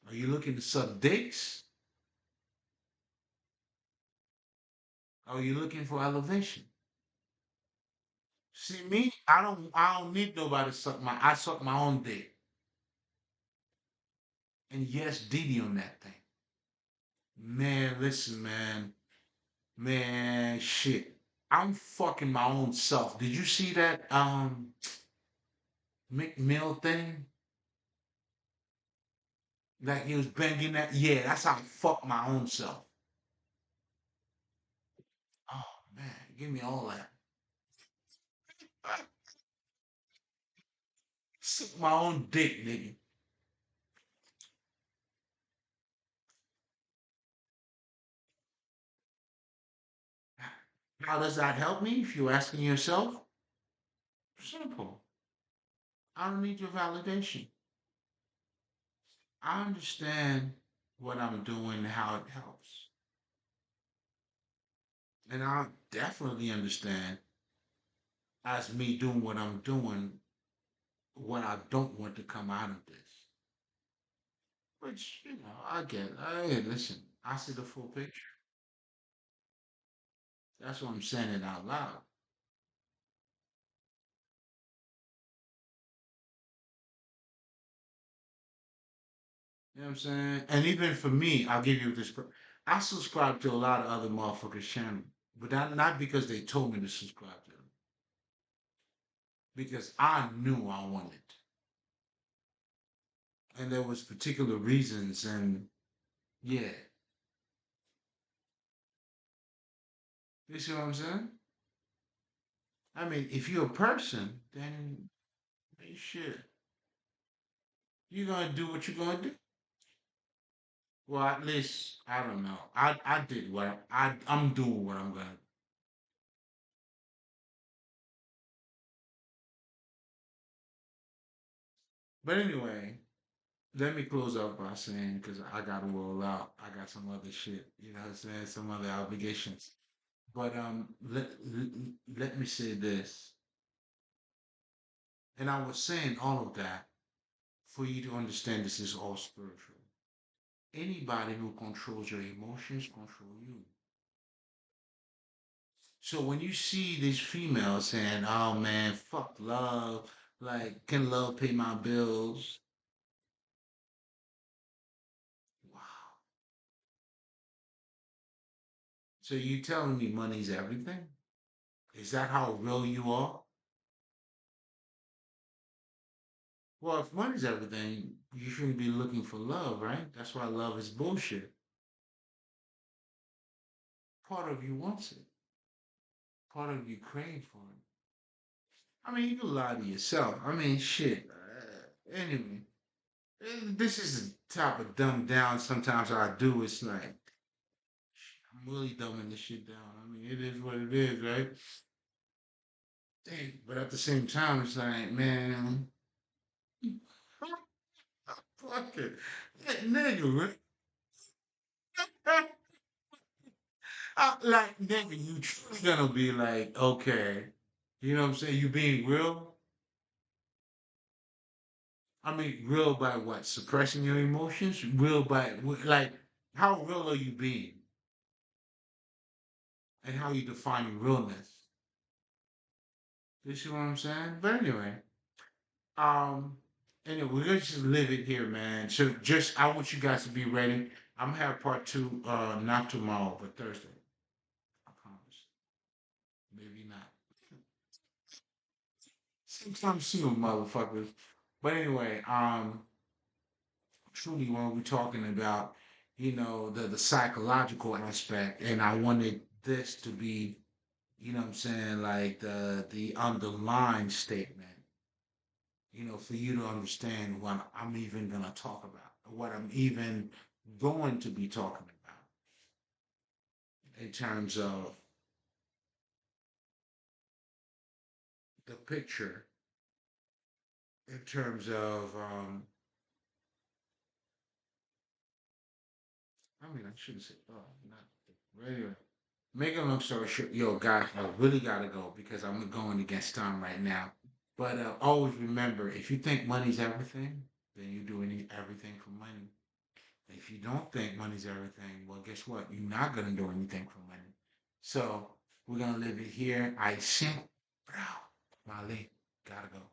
Are you looking to suck dicks? Are you looking for elevation? See me, I don't need nobody to suck I suck my own dick. And yes, Diddy on that thing. Man, listen, man. Man, shit. I'm fucking my own self. Did you see that McMill thing? Like he was banging that. Yeah, that's how I fuck my own self. Oh man, give me all that. Suck my own dick, nigga. How does that help me? If you're asking yourself, simple. I don't need your validation. I understand what I'm doing, how it helps. And I definitely understand, as me doing what I'm doing, what I don't want to come out of this. Which, I get. Hey, listen, I see the full picture. That's why I'm saying it out loud. You know what I'm saying? And even for me, I'll give you this. I subscribe to a lot of other motherfuckers' channel, but not because they told me to subscribe to them, because I knew I wanted, and there was particular reasons, and yeah, you see what I'm saying? I mean, if you're a person, then hey, shit, you're gonna do what you're gonna do. Well, at least I don't know. I did what I'm doing what I'm gonna. But anyway, let me close up by saying, because I got to roll out. I got some other shit, you know what I'm saying? Some other obligations. But let me say this. And I was saying all of that for you to understand this is all spiritual. Anybody who controls your emotions control you. So when you see these females saying, "Oh man, fuck love," like, "Can love pay my bills?" Wow. So you telling me money's everything? Is that how real you are? Well, if money's everything, you shouldn't be looking for love, right? That's why love is bullshit. Part of you wants it. Part of you crave for it. I mean, you can lie to yourself. I mean, shit. Anyway, this is the type of dumb down sometimes I do. It's like, I'm really dumbing this shit down. I mean, it is what it is, right? Dang, but at the same time, it's like, man, fuck it. That nigga, right? Like, nigga, you truly gonna be like, okay, you know what I'm saying? You being real. I mean, real by what? Suppressing your emotions? Real by, like, how real are you being? And how you defining realness? You see what I'm saying? But um, anyway, we're gonna just live it here, man. So just, I want you guys to be ready. I'm gonna have part two, not tomorrow, but Thursday. I promise. Maybe not. Sometime soon, motherfuckers. But anyway, truly when we're talking about, the psychological aspect, and I wanted this to be, what I'm saying, like the underlying statement, for you to understand what I'm even gonna talk about, what I'm even going to be talking about in terms of the picture, in terms of I mean, I shouldn't say, oh, not radio. Make a long story short, yo, guys, I really gotta go because I'm going against time right now. But always remember, if you think money's everything, then you do everything for money. If you don't think money's everything, well, guess what? You're not gonna do anything for money. So we're gonna live it here. I sent, bro, Mali, gotta go.